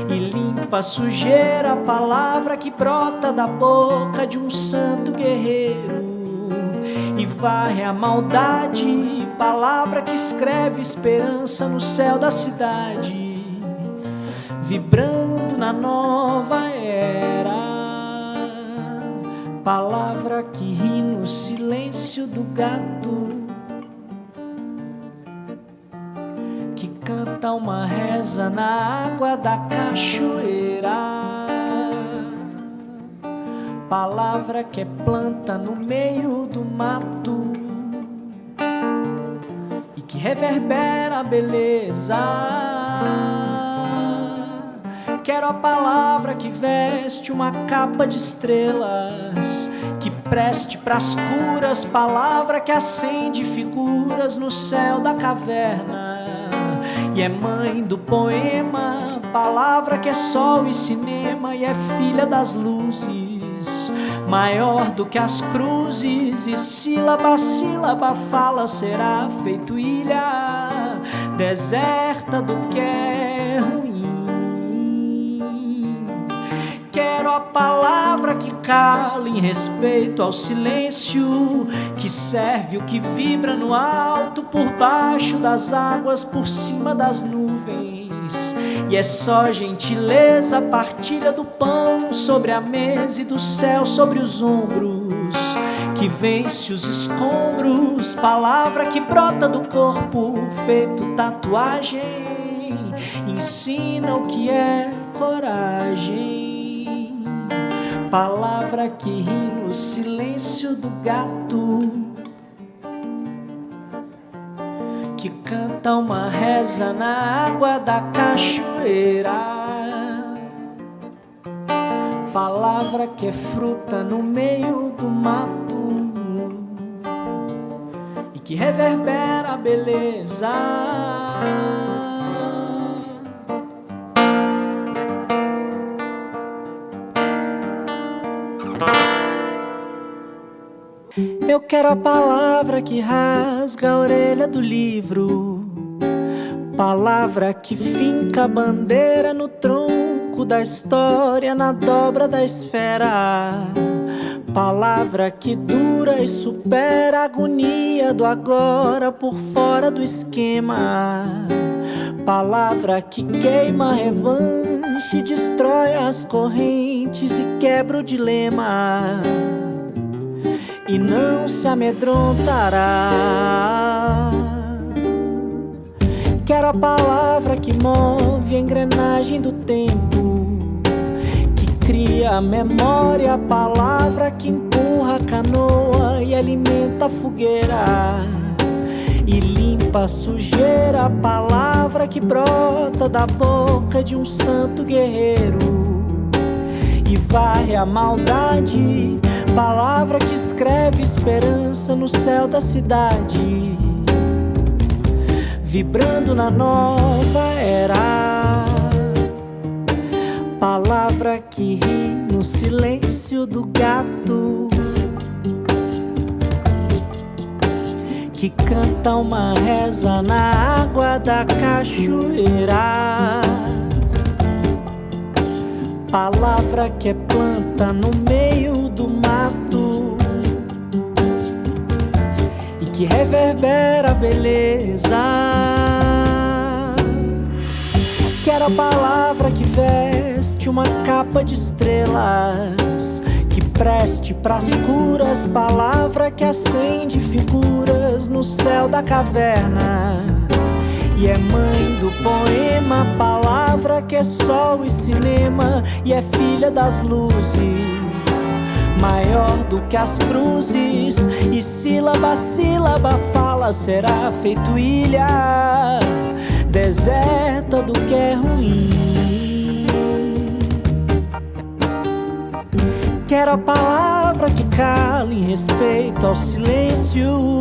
e limpa a sujeira, a palavra que brota da boca de um santo guerreiro e varre a maldade, palavra que escreve esperança no céu da cidade, vibrando na nova era. Palavra que ri no silêncio do gato, que canta uma reza na água da cachoeira. Palavra que é planta no meio do mato e que reverbera a beleza. Quero a palavra que veste uma capa de estrelas, que preste pras curas, palavra que acende figuras no céu da caverna e é mãe do poema, palavra que é sol e cinema e é filha das luzes, maior do que as cruzes, e sílaba a sílaba fala, será feito ilha deserta do que é ruim. Quero a palavra que cala em respeito ao silêncio, que serve o que vibra no alto, por baixo das águas, por cima das nuvens. E é só gentileza, partilha do pão sobre a mesa e do céu sobre os ombros, que vence os escombros. Palavra que brota do corpo, feito tatuagem ensina o que é coragem. Palavra que ri no silêncio do gato, que canta uma reza na água da cachoeira. Palavra que é fruta no meio do mato e que reverbera a beleza. Eu quero a palavra que rasga a orelha do livro, palavra que finca a bandeira no tronco da história, na dobra da esfera. Palavra que dura e supera a agonia do agora por fora do esquema. Palavra que queima a revanche, destrói as correntes e quebra o dilema. E não se amedrontará. Quero a palavra que move a engrenagem do tempo, que cria a memória, a palavra que empurra a canoa e alimenta a fogueira e limpa a sujeira, a palavra que brota da boca de um santo guerreiro e varre a maldade, palavra que escreve esperança no céu da cidade, vibrando na nova era. Palavra que ri no silêncio do gato, que canta uma reza na água da cachoeira. Palavra que é planta no meio do mato e que reverbera a beleza. Quero a palavra que veste uma capa de estrelas, que preste pras curas, palavra que acende figuras no céu da caverna e é mãe do poema, palavra que é sol e cinema e é filha das luzes, maior do que as cruzes, e sílaba a sílaba fala, será feito ilha deserta do que é ruim. Quero a palavra que cala em respeito ao silêncio,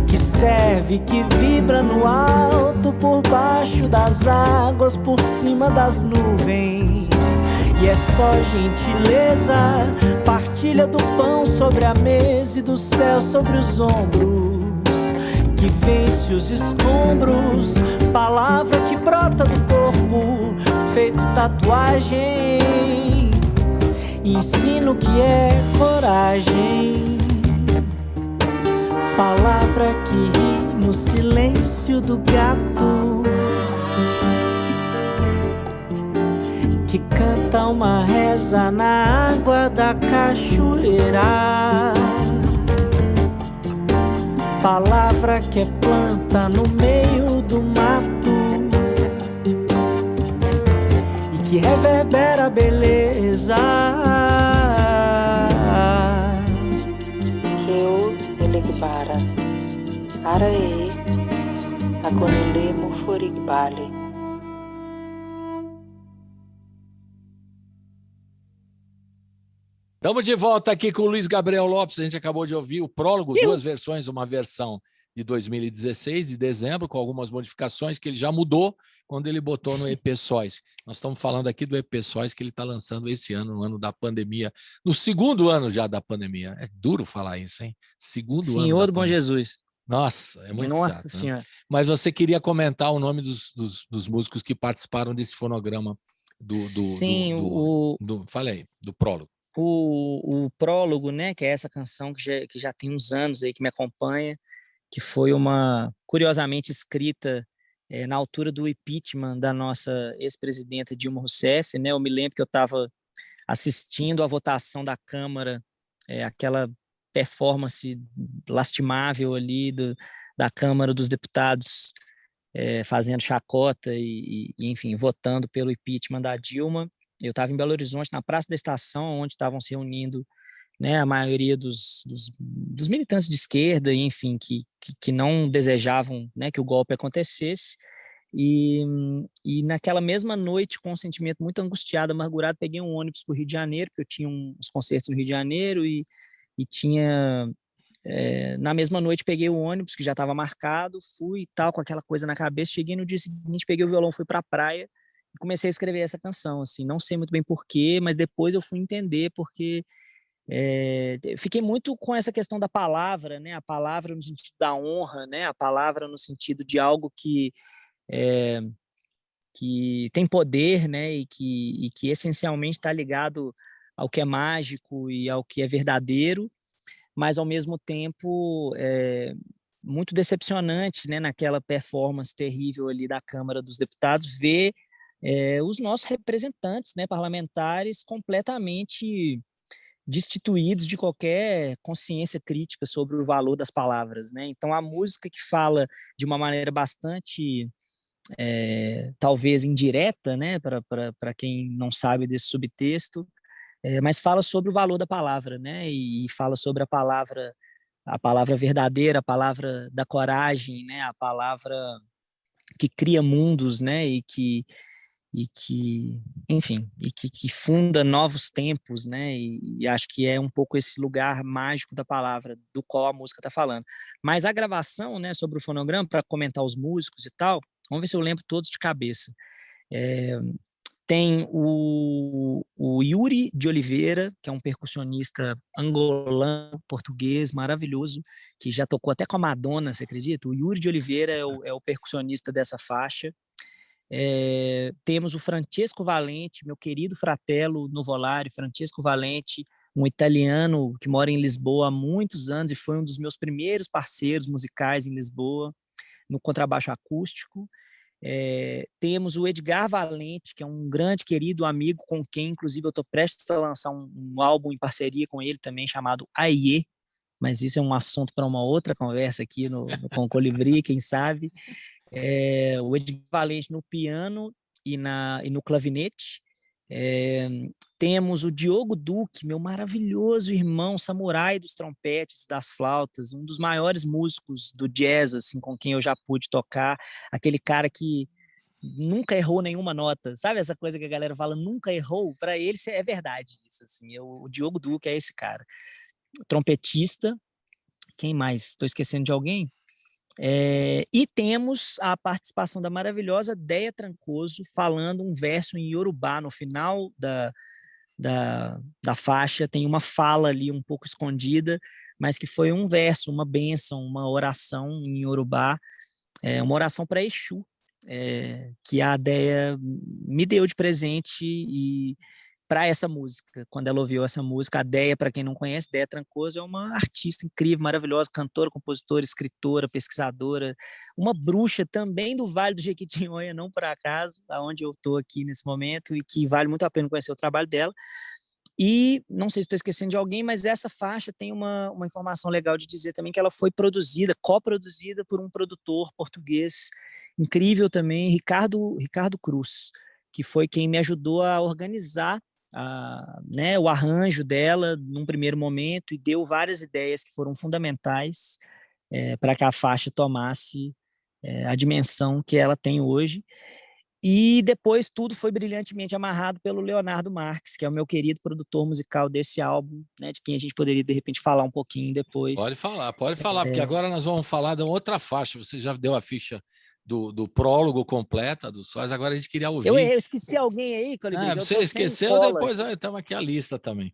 que serve, que vibra no alto, por baixo das águas, por cima das nuvens. E é só gentileza, partilha do pão sobre a mesa e do céu sobre os ombros, que vence os escombros, palavra que brota do corpo, feito tatuagem, ensina o que é coragem. Palavra que ri no silêncio do gato, que canta uma reza na água da cachoeira. Palavra que é planta no meio do mato e que reverbera a beleza. Para Arae, Agonelemo Forigbale. Estamos de volta aqui com o Luiz Gabriel Lopes. A gente acabou de ouvir o prólogo, duas versões, uma versão de 2016, de dezembro, com algumas modificações que ele já mudou quando ele botou no EP Sóis. Nós estamos falando aqui do EP Sóis que ele está lançando esse ano, no ano da pandemia, no segundo ano já da pandemia. É duro falar isso, hein? Segundo ano. Senhor do Bom Jesus. Nossa, é muito Nossa chato, Senhora. né? Mas você queria comentar o nome dos músicos que participaram desse fonograma falei, do prólogo. O prólogo, né, que é essa canção que já tem uns anos aí que me acompanha, que foi curiosamente escrita na altura do impeachment da nossa ex-presidenta Dilma Rousseff, né? Eu me lembro que eu estava assistindo a votação da Câmara, aquela performance lastimável ali da Câmara dos Deputados, fazendo chacota enfim, votando pelo impeachment da Dilma. Eu estava em Belo Horizonte, na Praça da Estação, onde estavam se reunindo, né, a maioria dos militantes de esquerda, enfim, que não desejavam, né, que o golpe acontecesse. E naquela mesma noite, com um sentimento muito angustiado, amargurado, peguei um ônibus para o Rio de Janeiro, porque eu tinha uns concertos no Rio de Janeiro e tinha... na mesma noite peguei o ônibus que já estava marcado, fui e tal, com aquela coisa na cabeça, cheguei no dia seguinte, peguei o violão, fui para a praia e comecei a escrever essa canção, assim, não sei muito bem porquê, mas depois eu fui entender porque fiquei muito com essa questão da palavra, né, a palavra no sentido da honra, né, a palavra no sentido de algo que tem poder, né, e que essencialmente está ligado ao que é mágico e ao que é verdadeiro, mas ao mesmo tempo muito decepcionante, né, naquela performance terrível ali da Câmara dos Deputados, ver os nossos representantes, né, parlamentares completamente destituídos de qualquer consciência crítica sobre o valor das palavras, né? Então a música que fala de uma maneira bastante talvez indireta, né, para quem não sabe desse subtexto, mas fala sobre o valor da palavra, né, e fala sobre a palavra verdadeira, a palavra da coragem, né, a palavra que cria mundos, né, e que enfim, e que funda novos tempos, né, e acho que é um pouco esse lugar mágico da palavra, do qual a música está falando. Mas a gravação, né, sobre o fonograma, para comentar os músicos e tal, vamos ver se eu lembro todos de cabeça. Tem o Yuri de Oliveira, que é um percussionista angolano, português, maravilhoso, que já tocou até com a Madonna, você acredita? O Yuri de Oliveira é o percussionista dessa faixa. Temos o Francesco Valente, meu querido fratello Nuvolari, Francesco Valente, um italiano que mora em Lisboa há muitos anos e foi um dos meus primeiros parceiros musicais em Lisboa, no contrabaixo acústico. Temos o Edgar Valente, que é um grande querido amigo com quem, inclusive, eu estou prestes a lançar um álbum em parceria com ele também, chamado Aie, mas isso é um assunto para uma outra conversa aqui com o Colibri, quem sabe. O Edgar Valente no piano e no clavinete. Temos o Diogo Duque, meu maravilhoso irmão samurai dos trompetes, das flautas, um dos maiores músicos do jazz, assim, com quem eu já pude tocar, aquele cara que nunca errou nenhuma nota, sabe essa coisa que a galera fala, nunca errou? Para ele é verdade isso, assim, o Diogo Duque é esse cara. Trompetista, quem mais? Estou esquecendo de alguém? E temos a participação da maravilhosa Déia Trancoso falando um verso em Iorubá no final da faixa. Tem uma fala ali um pouco escondida, mas que foi um verso, uma bênção, uma oração em Iorubá, uma oração para Exu, que a Déia me deu de presente e para essa música. Quando ela ouviu essa música, a Déia, para quem não conhece, Déia Trancoso é uma artista incrível, maravilhosa, cantora, compositora, escritora, pesquisadora, uma bruxa também do Vale do Jequitinhonha, não por acaso, aonde eu estou aqui nesse momento, e que vale muito a pena conhecer o trabalho dela. E, não sei se estou esquecendo de alguém, mas essa faixa tem uma informação legal de dizer também, que ela foi coproduzida por um produtor português incrível também, Ricardo Cruz, que foi quem me ajudou a organizar né, o arranjo dela num primeiro momento e deu várias ideias que foram fundamentais para que a faixa tomasse a dimensão que ela tem hoje. E depois tudo foi brilhantemente amarrado pelo Leonardo Marques, que é o meu querido produtor musical desse álbum, né, de quem a gente poderia, de repente, falar um pouquinho depois. Pode falar, porque agora nós vamos falar de outra faixa. Você já deu a ficha do prólogo completa dos Sóis, agora a gente queria ouvir. Eu esqueci alguém aí, Colibri. Você esqueceu, depois estamos aqui a lista também.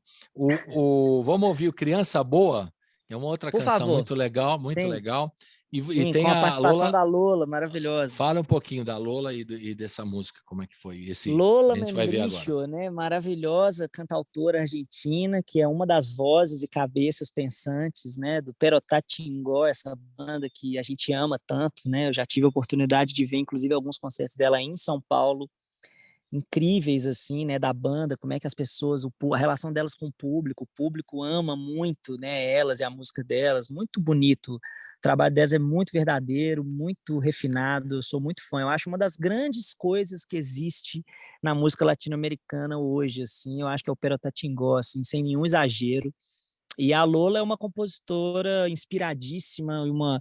Vamos ouvir o Criança Boa, que é uma outra canção favor. Muito legal, muito Sim. legal. Sim, e tem com a participação da Lola, maravilhosa. Fala um pouquinho da Lola e dessa música, como é que foi? Lola Membricho, né? Maravilhosa cantautora argentina, que é uma das vozes e cabeças pensantes, né? Do Perotá Tingó, essa banda que a gente ama tanto, né? Eu já tive a oportunidade de ver, inclusive, alguns concertos dela em São Paulo, incríveis, assim, né? Da banda, como é que as pessoas, a relação delas com o público ama muito, né? Elas e a música delas, muito bonito trabalho delas é muito verdadeiro, muito refinado, eu sou muito fã. Eu acho uma das grandes coisas que existe na música latino-americana hoje, assim, eu acho que é o Perotatingó, assim, sem nenhum exagero. E a Lola é uma compositora inspiradíssima, uma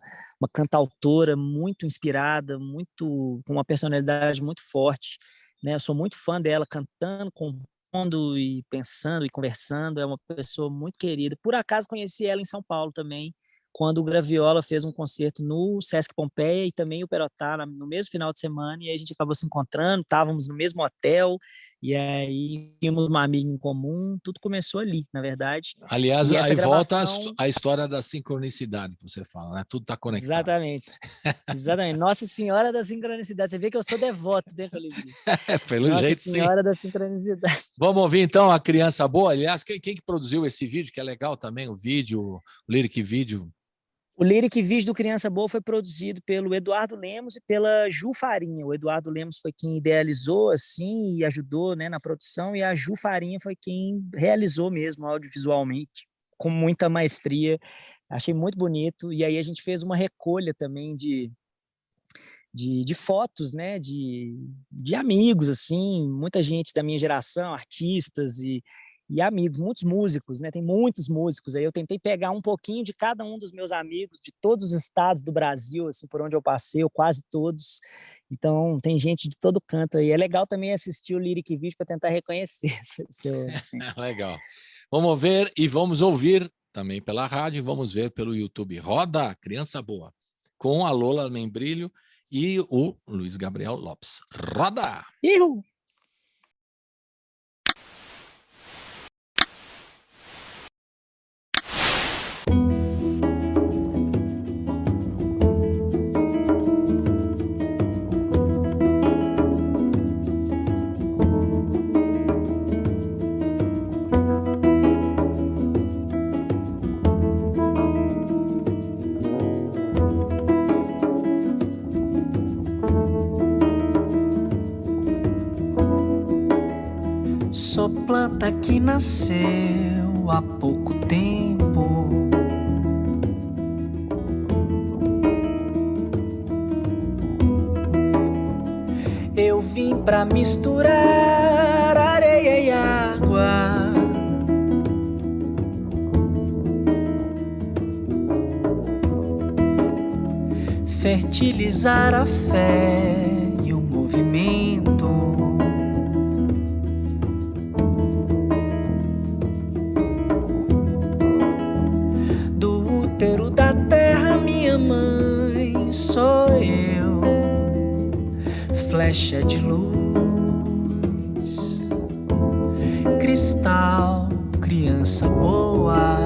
cantautora muito inspirada, muito com uma personalidade muito forte, né? Eu sou muito fã dela cantando, compondo e pensando e conversando. É uma pessoa muito querida. Por acaso conheci ela em São Paulo também, quando o Graviola fez um concerto no Sesc Pompeia e também o Perotá no mesmo final de semana, e aí a gente acabou se encontrando, estávamos no mesmo hotel, e aí tínhamos uma amiga em comum, tudo começou ali, na verdade. Aliás, E essa aí volta gravação... a história da sincronicidade que você fala, né? Tudo está conectado. Exatamente. Exatamente. Nossa Senhora da Sincronicidade. Você vê que eu sou devoto, né, Colibri? Pelo Nossa jeito, Senhora sim. da Sincronicidade. Vamos ouvir, então, A Criança Boa. Aliás, quem que produziu esse vídeo, que é legal também, o vídeo, o lyric vídeo? O lyric vídeo do Criança Boa foi produzido pelo Eduardo Lemos e pela Ju Farinha. O Eduardo Lemos foi quem idealizou, assim, e ajudou, né, na produção, e a Ju Farinha foi quem realizou mesmo audiovisualmente, com muita maestria. Achei muito bonito. E aí a gente fez uma recolha também de fotos, né, de amigos, assim, muita gente da minha geração, artistas e amigos, muitos músicos, né, tem muitos músicos. Aí eu tentei pegar um pouquinho de cada um dos meus amigos, de todos os estados do Brasil, assim, por onde eu passei, ou quase todos. Então, tem gente de todo canto aí. É legal também assistir o lyric vídeo para tentar reconhecer. Assim. Legal. Vamos ver e vamos ouvir também pela rádio e vamos ver pelo YouTube. Roda Criança Boa, com a Lola Membrilho e o Luiz Gabriel Lopes. Roda! Ihu! Sou planta que nasceu há pouco tempo. Eu vim pra misturar areia e água. Fertilizar a fé e o movimento. Do útero da terra, minha mãe sou eu, flecha de luz, cristal, criança boa,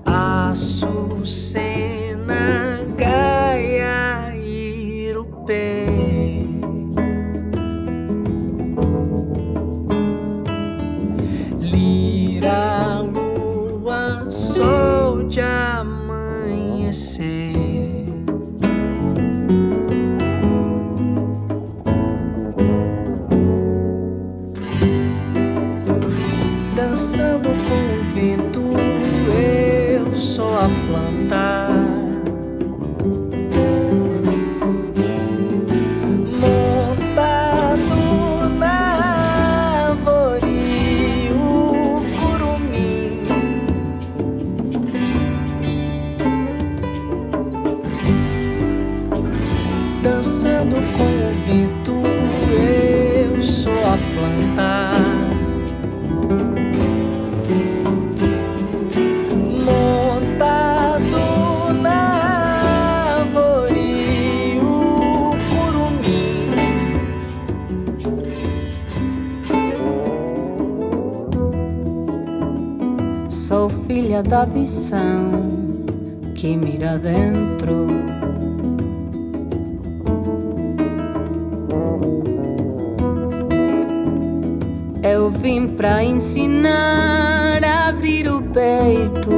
Açucena, Gaia, Irupê. Lira, lua, sol de amanhecer. Dançando com o vento, eu sou a planta. Montado na árvore, o curumim. Dançando com o vento, eu sou a planta. Montado na árvore, o curumim. Sou filha da visão que mira dentro. Eu vim pra ensinar a abrir o peito.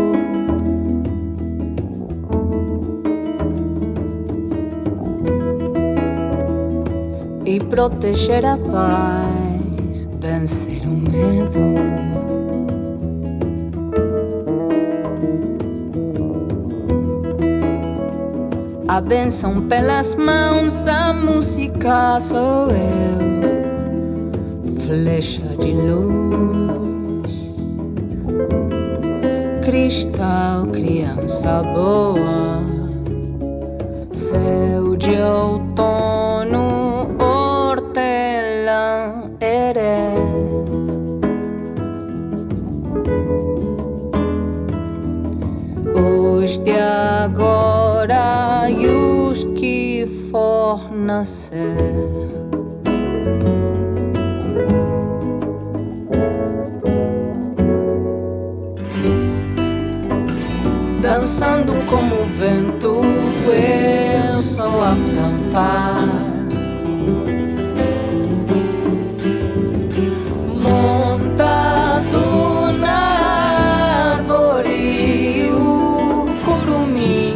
E proteger a paz, vencer o medo. a bênção pelas mãos, a música sou eu, flecha de luz, cristal, criança boa, céu de outono, hortelã, heré. Os de agora e os que for nascer. Dançando como o vento, eu sou a planta. Montado na árvore, o curumim.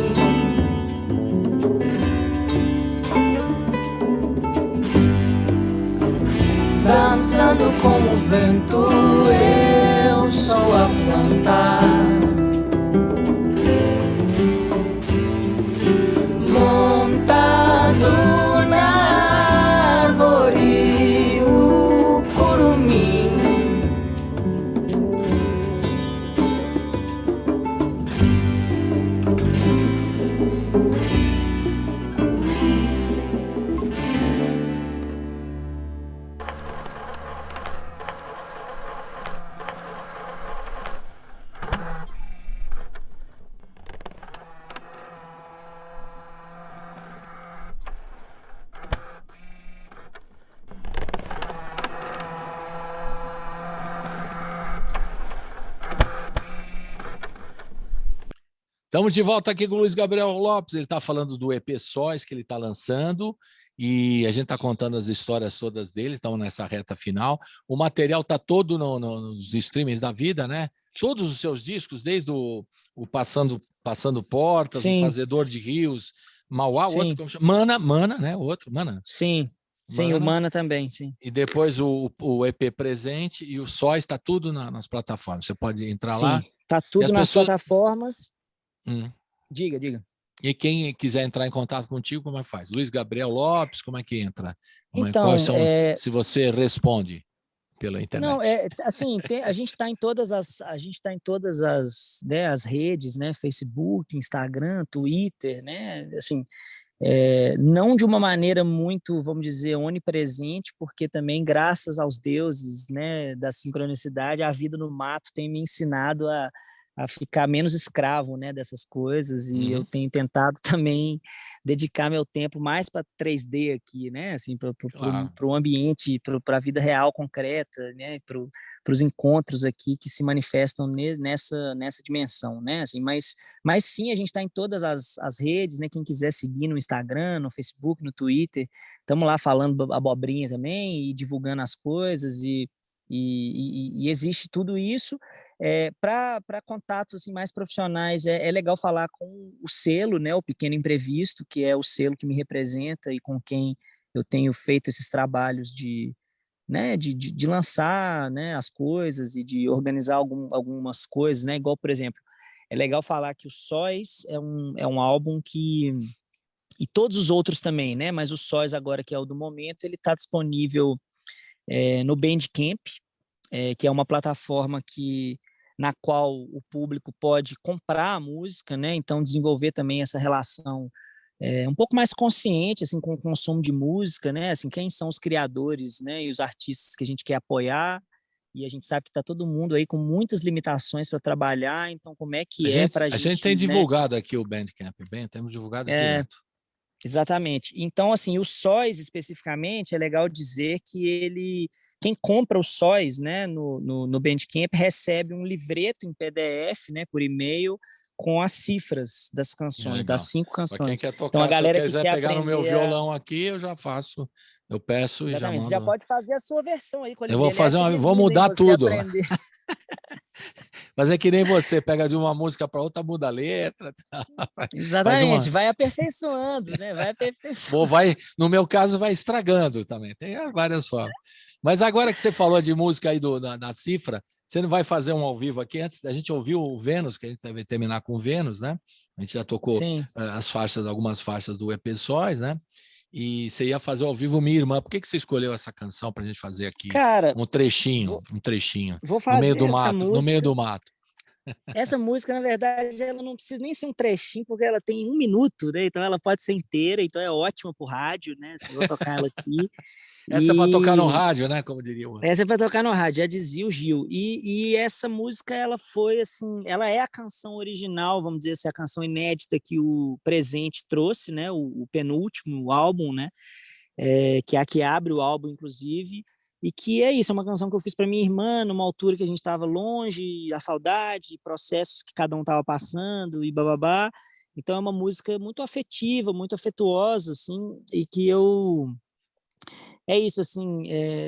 Dançando como o vento, eu sou a planta. Estamos de volta aqui com o Luiz Gabriel Lopes. Ele está falando do EP Sóis que ele está lançando e a gente está contando as histórias todas dele. Estamos nessa reta final. O material está todo nos streamings da vida, né? Todos os seus discos, desde o Passando Portas, Sim. o Fazedor de Rios, Mauá, Sim. outro, como chama? Mana, né? Outro, Mana. Sim, sim, Mana. o Mana também, sim. E depois o EP Presente e o Sóis está tudo nas plataformas. Você pode entrar Sim, lá. tá tudo as nas pessoas- plataformas. Hum. Diga. E quem quiser entrar em contato contigo, como é que faz? Luiz Gabriel Lopes, como é que entra? Então, Quais são, se você responde pela internet? Não, assim, a gente está em todas as, né, as redes, né, Facebook, Instagram, Twitter, né, assim, não de uma maneira muito, vamos dizer, onipresente, porque também, graças aos deuses, né, da sincronicidade, a vida no mato tem me ensinado a ficar menos escravo, né, dessas coisas, e eu tenho tentado também dedicar meu tempo mais para 3D aqui, né, assim, para Claro. o ambiente, para a vida real concreta, né, para os encontros aqui que se manifestam nessa dimensão, né, assim, mas sim, a gente está em todas as redes, né, quem quiser seguir no Instagram, no Facebook, no Twitter, estamos lá falando abobrinha também e divulgando as coisas e existe tudo isso. Para contatos assim, mais profissionais, é legal falar com o selo, né, o Pequeno Imprevisto, que é o selo que me representa e com quem eu tenho feito esses trabalhos de lançar, né, as coisas e de organizar algumas coisas, né, igual, por exemplo, é legal falar que o Sóis é um álbum que, e todos os outros também, né, mas o Sóis agora, que é o do momento, ele está disponível no Bandcamp, que é uma plataforma na qual o público pode comprar a música, né? Então desenvolver também essa relação um pouco mais consciente assim com o consumo de música, né? Assim, quem são os criadores, né? E os artistas que a gente quer apoiar. E a gente sabe que está todo mundo aí com muitas limitações para trabalhar, então como é que para a gente... A gente tem né? divulgado aqui o Bandcamp, temos divulgado direto. Exatamente. Então, assim, o Sóis especificamente, é legal dizer que quem compra o Sóis, né, no Bandcamp recebe um livreto em PDF, né, por e-mail, com as cifras das canções, das 5 canções. Para quem quer tocar, então, a galera se eu quiser que pegar no meu violão aqui, eu já faço. Eu peço e já mando. Você já pode fazer a sua versão aí. Eu vou fazer vou mudar tudo. Mas é que nem você, pega de uma música para outra, muda a letra. Exatamente, vai aperfeiçoando, né? Vai aperfeiçoando. No meu caso, vai estragando também. Tem várias formas. Mas agora que você falou de música aí da cifra, você não vai fazer um ao vivo aqui? Antes, a gente ouviu o Vênus, que a gente deve terminar com o Vênus, né? A gente já tocou algumas faixas do EP Sóis, né? E você ia fazer ao vivo Minha Irmã. Por que você escolheu essa canção para a gente fazer aqui? Cara, um trechinho, vou fazer no meio do essa mato, música. no meio do mato. Essa música, na verdade, ela não precisa nem ser um trechinho, porque ela tem 1 minuto, né? Então ela pode ser inteira, então é ótima pro rádio, né? Assim, vou tocar ela aqui. Essa é para tocar no rádio, né? Como diria o... Essa é para tocar no rádio, já dizia o Gil. E essa música, ela foi assim, ela é a canção original, vamos dizer assim, a canção inédita que o Presente trouxe, né? O penúltimo álbum, né? Que é a que abre o álbum, inclusive. E que é isso, é uma canção que eu fiz para minha irmã, numa altura que a gente estava longe, a saudade, processos que cada um estava passando e bababá. Então é uma música muito afetiva, muito afetuosa, assim, e que eu... É isso, assim,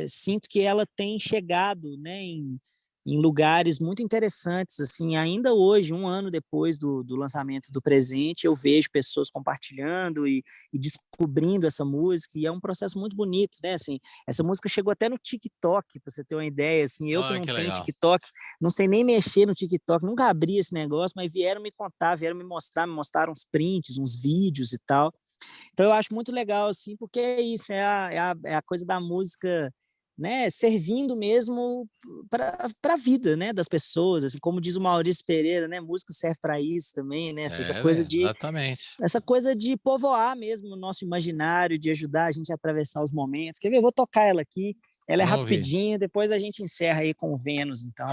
sinto que ela tem chegado, né, em lugares muito interessantes, assim, ainda hoje, 1 ano depois do lançamento do Presente, eu vejo pessoas compartilhando e descobrindo essa música, e é um processo muito bonito, né, assim, essa música chegou até no TikTok, para você ter uma ideia, assim, eu que não tenho legal. TikTok, não sei nem mexer no TikTok, nunca abri esse negócio, mas vieram me contar, vieram me mostraram uns prints, uns vídeos e tal. Então eu acho muito legal, assim, porque é isso, é a coisa da música, né, servindo mesmo para a vida, né, das pessoas, assim, como diz o Maurício Pereira, né, música serve para isso também, né, assim, Exatamente. essa coisa de povoar mesmo o nosso imaginário, de ajudar a gente a atravessar os momentos. Quer ver? Eu vou tocar ela aqui, ela é rapidinha, depois a gente encerra aí com o Vênus, então.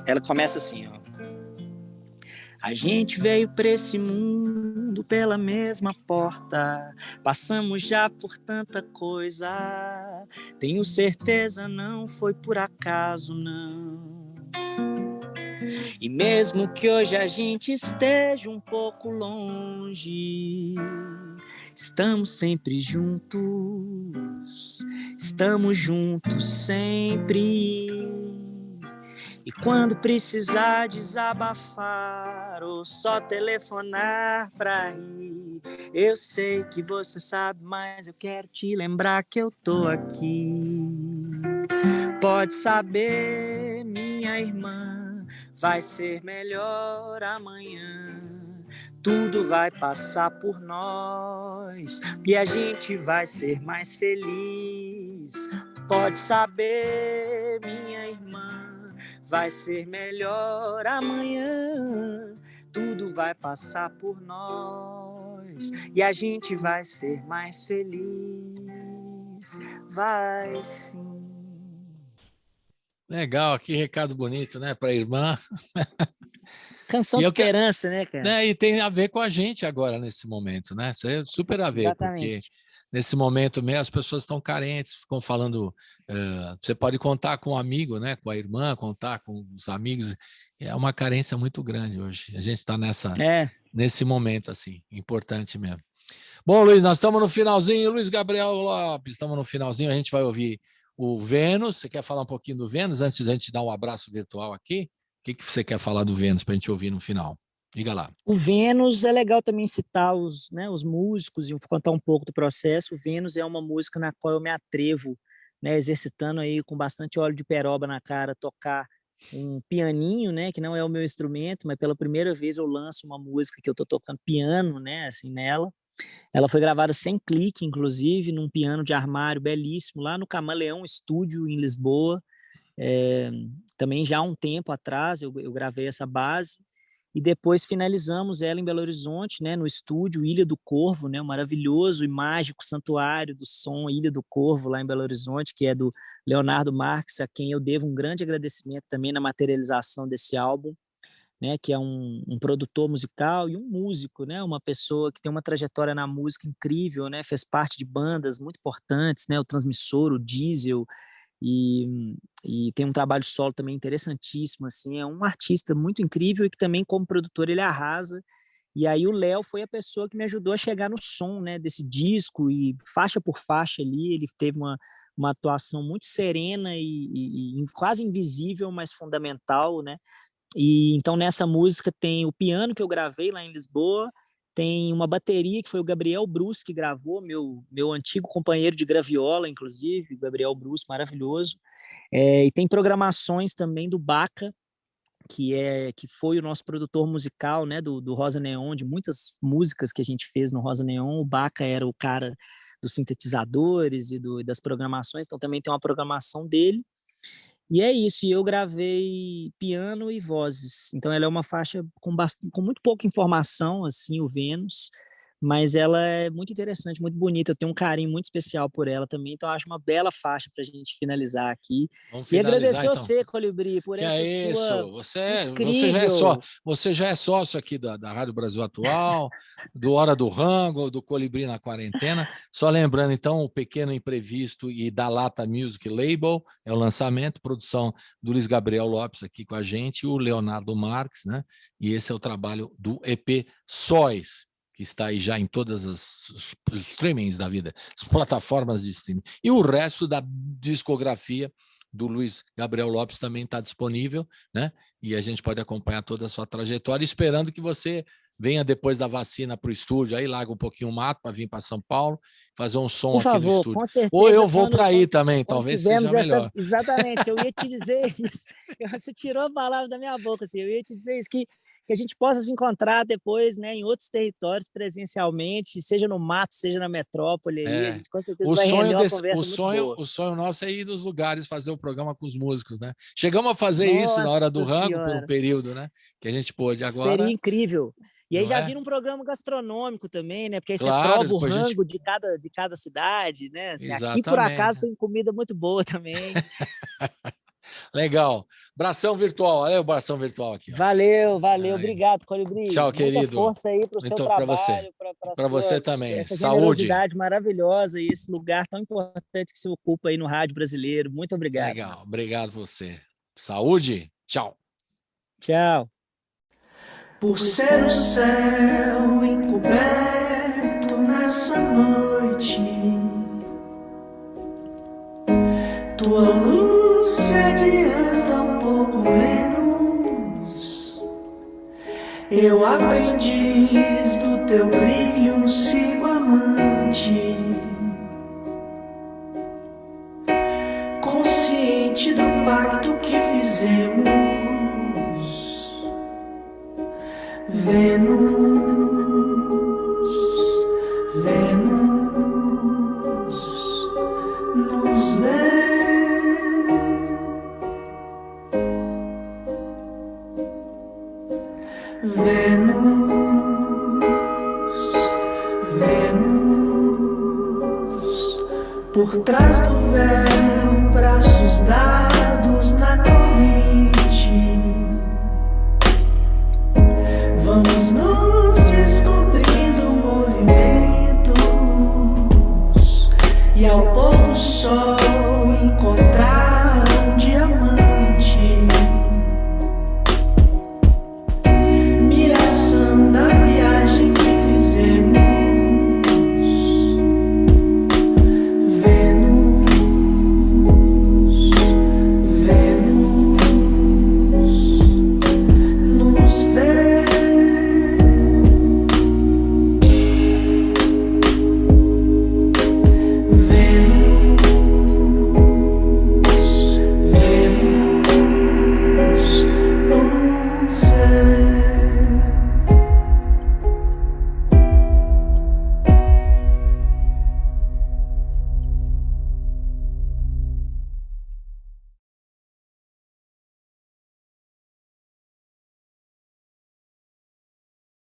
Ela começa assim, ó. A gente veio pra esse mundo pela mesma porta, passamos já por tanta coisa, tenho certeza não foi por acaso, não. E mesmo que hoje a gente esteja um pouco longe, estamos sempre juntos, estamos juntos sempre. E quando precisar desabafar ou só telefonar pra rir, eu sei que você sabe, mas eu quero te lembrar que eu tô aqui. Pode saber, minha irmã, vai ser melhor amanhã. Tudo vai passar por nós e a gente vai ser mais feliz. Pode saber, minha irmã, vai ser melhor amanhã, tudo vai passar por nós e a gente vai ser mais feliz, vai sim. Legal, que recado bonito, né, para a irmã. Canção de esperança, né, cara? Né, e tem a ver com a gente agora, nesse momento, né? Isso é super a ver, Exatamente. Porque nesse momento mesmo as pessoas estão carentes, ficam falando, você pode contar com um amigo, né, com a irmã, contar com os amigos, é uma carência muito grande hoje, a gente está nesse momento, assim, importante mesmo. Bom, Luiz, nós estamos no finalzinho, Luiz Gabriel Lopes, estamos no finalzinho, a gente vai ouvir o Vênus. Você quer falar um pouquinho do Vênus, antes de a gente dar um abraço virtual aqui? O que você quer falar do Vênus para a gente ouvir no final? Diga lá. O Vênus é legal também citar os músicos e contar um pouco do processo. O Vênus é uma música na qual eu me atrevo, né, exercitando aí com bastante óleo de peroba na cara, tocar um pianinho, né, que não é o meu instrumento, mas pela primeira vez eu lanço uma música que eu estou tocando piano, né, assim, nela. Ela foi gravada sem clique, inclusive, num piano de armário belíssimo, lá no Camaleão Estúdio, em Lisboa. Também já há um tempo atrás eu gravei essa base e depois finalizamos ela em Belo Horizonte, né, no estúdio Ilha do Corvo, né, o maravilhoso e mágico santuário do som Ilha do Corvo, lá em Belo Horizonte, que é do Leonardo Marques, a quem eu devo um grande agradecimento também na materialização desse álbum, né, que é um produtor musical e um músico, né, uma pessoa que tem uma trajetória na música incrível, né, fez parte de bandas muito importantes, né, o Transmissor, o Diesel, e tem um trabalho solo também interessantíssimo, assim, é um artista muito incrível e que também como produtor ele arrasa. E aí o Léo foi a pessoa que me ajudou a chegar no som, né, desse disco, e faixa por faixa ali ele teve uma atuação muito serena e quase invisível, mas fundamental, né. E então nessa música tem o piano que eu gravei lá em Lisboa, tem uma bateria que foi o Gabriel Bruce que gravou, meu antigo companheiro de graviola, inclusive, o Gabriel Bruce, maravilhoso. E tem programações também do Baca, que foi o nosso produtor musical, né, do Rosa Neon, de muitas músicas que a gente fez no Rosa Neon. O Baca era o cara dos sintetizadores e das programações, então também tem uma programação dele. E é isso, e eu gravei piano e vozes. Então ela é uma faixa com muito pouca informação, assim, o Vênus, mas ela é muito interessante, muito bonita. Eu tenho um carinho muito especial por ela também, então eu acho uma bela faixa para a gente finalizar aqui. Vamos E finalizar, agradecer então. você, Colibri, por Que essa é sua isso? Você incrível... você já é sócio aqui da Rádio Brasil Atual, do Hora do Rango, do Colibri na Quarentena. Só lembrando, então, o Pequeno Imprevisto e da Lata Music Label é o lançamento, produção do Luiz Gabriel Lopes aqui com a gente, o Leonardo Marques, né? E esse é o trabalho do EP Sóis, que está aí já em todas os streamings da vida, as plataformas de streaming. E o resto da discografia do Luiz Gabriel Lopes também está disponível, né? E a gente pode acompanhar toda a sua trajetória, esperando que você venha depois da vacina para o estúdio, aí larga um pouquinho o mato para vir para São Paulo, fazer um som Por aqui favor, no estúdio. com certeza. Ou eu vou para aí também, talvez seja melhor. Exatamente, eu ia te dizer isso. Você tirou a palavra da minha boca, assim, eu ia te dizer isso, que a gente possa se encontrar depois, né, em outros territórios presencialmente, seja no mato, seja na metrópole, aí a gente com certeza vai render uma conversa muito boa. O sonho nosso é ir nos lugares fazer o programa com os músicos, né? Chegamos a fazer isso na Hora do Rango por um período, né? Que a gente pôde agora. Seria incrível. E aí já é? vira um programa gastronômico também, né? Porque aí Claro, você prova o rango de cada cidade, né? Assim, aqui, por acaso, tem comida muito boa também. Legal. Bração virtual. Olha o bração virtual aqui. Ó. Valeu. Obrigado, Colibri. Tchau, querido. Muita força aí para o seu trabalho. Para você também. Essa Saúde. generosidade maravilhosa e esse lugar tão importante que você ocupa aí no rádio brasileiro. Muito obrigado. Legal. Obrigado você. Saúde. Tchau. Tchau. Por ser o céu encoberto nessa noite, tua luz se adianta um pouco menos. Eu, aprendiz do teu brilho, sigo amante, consciente do pacto que fizemos. Vênus.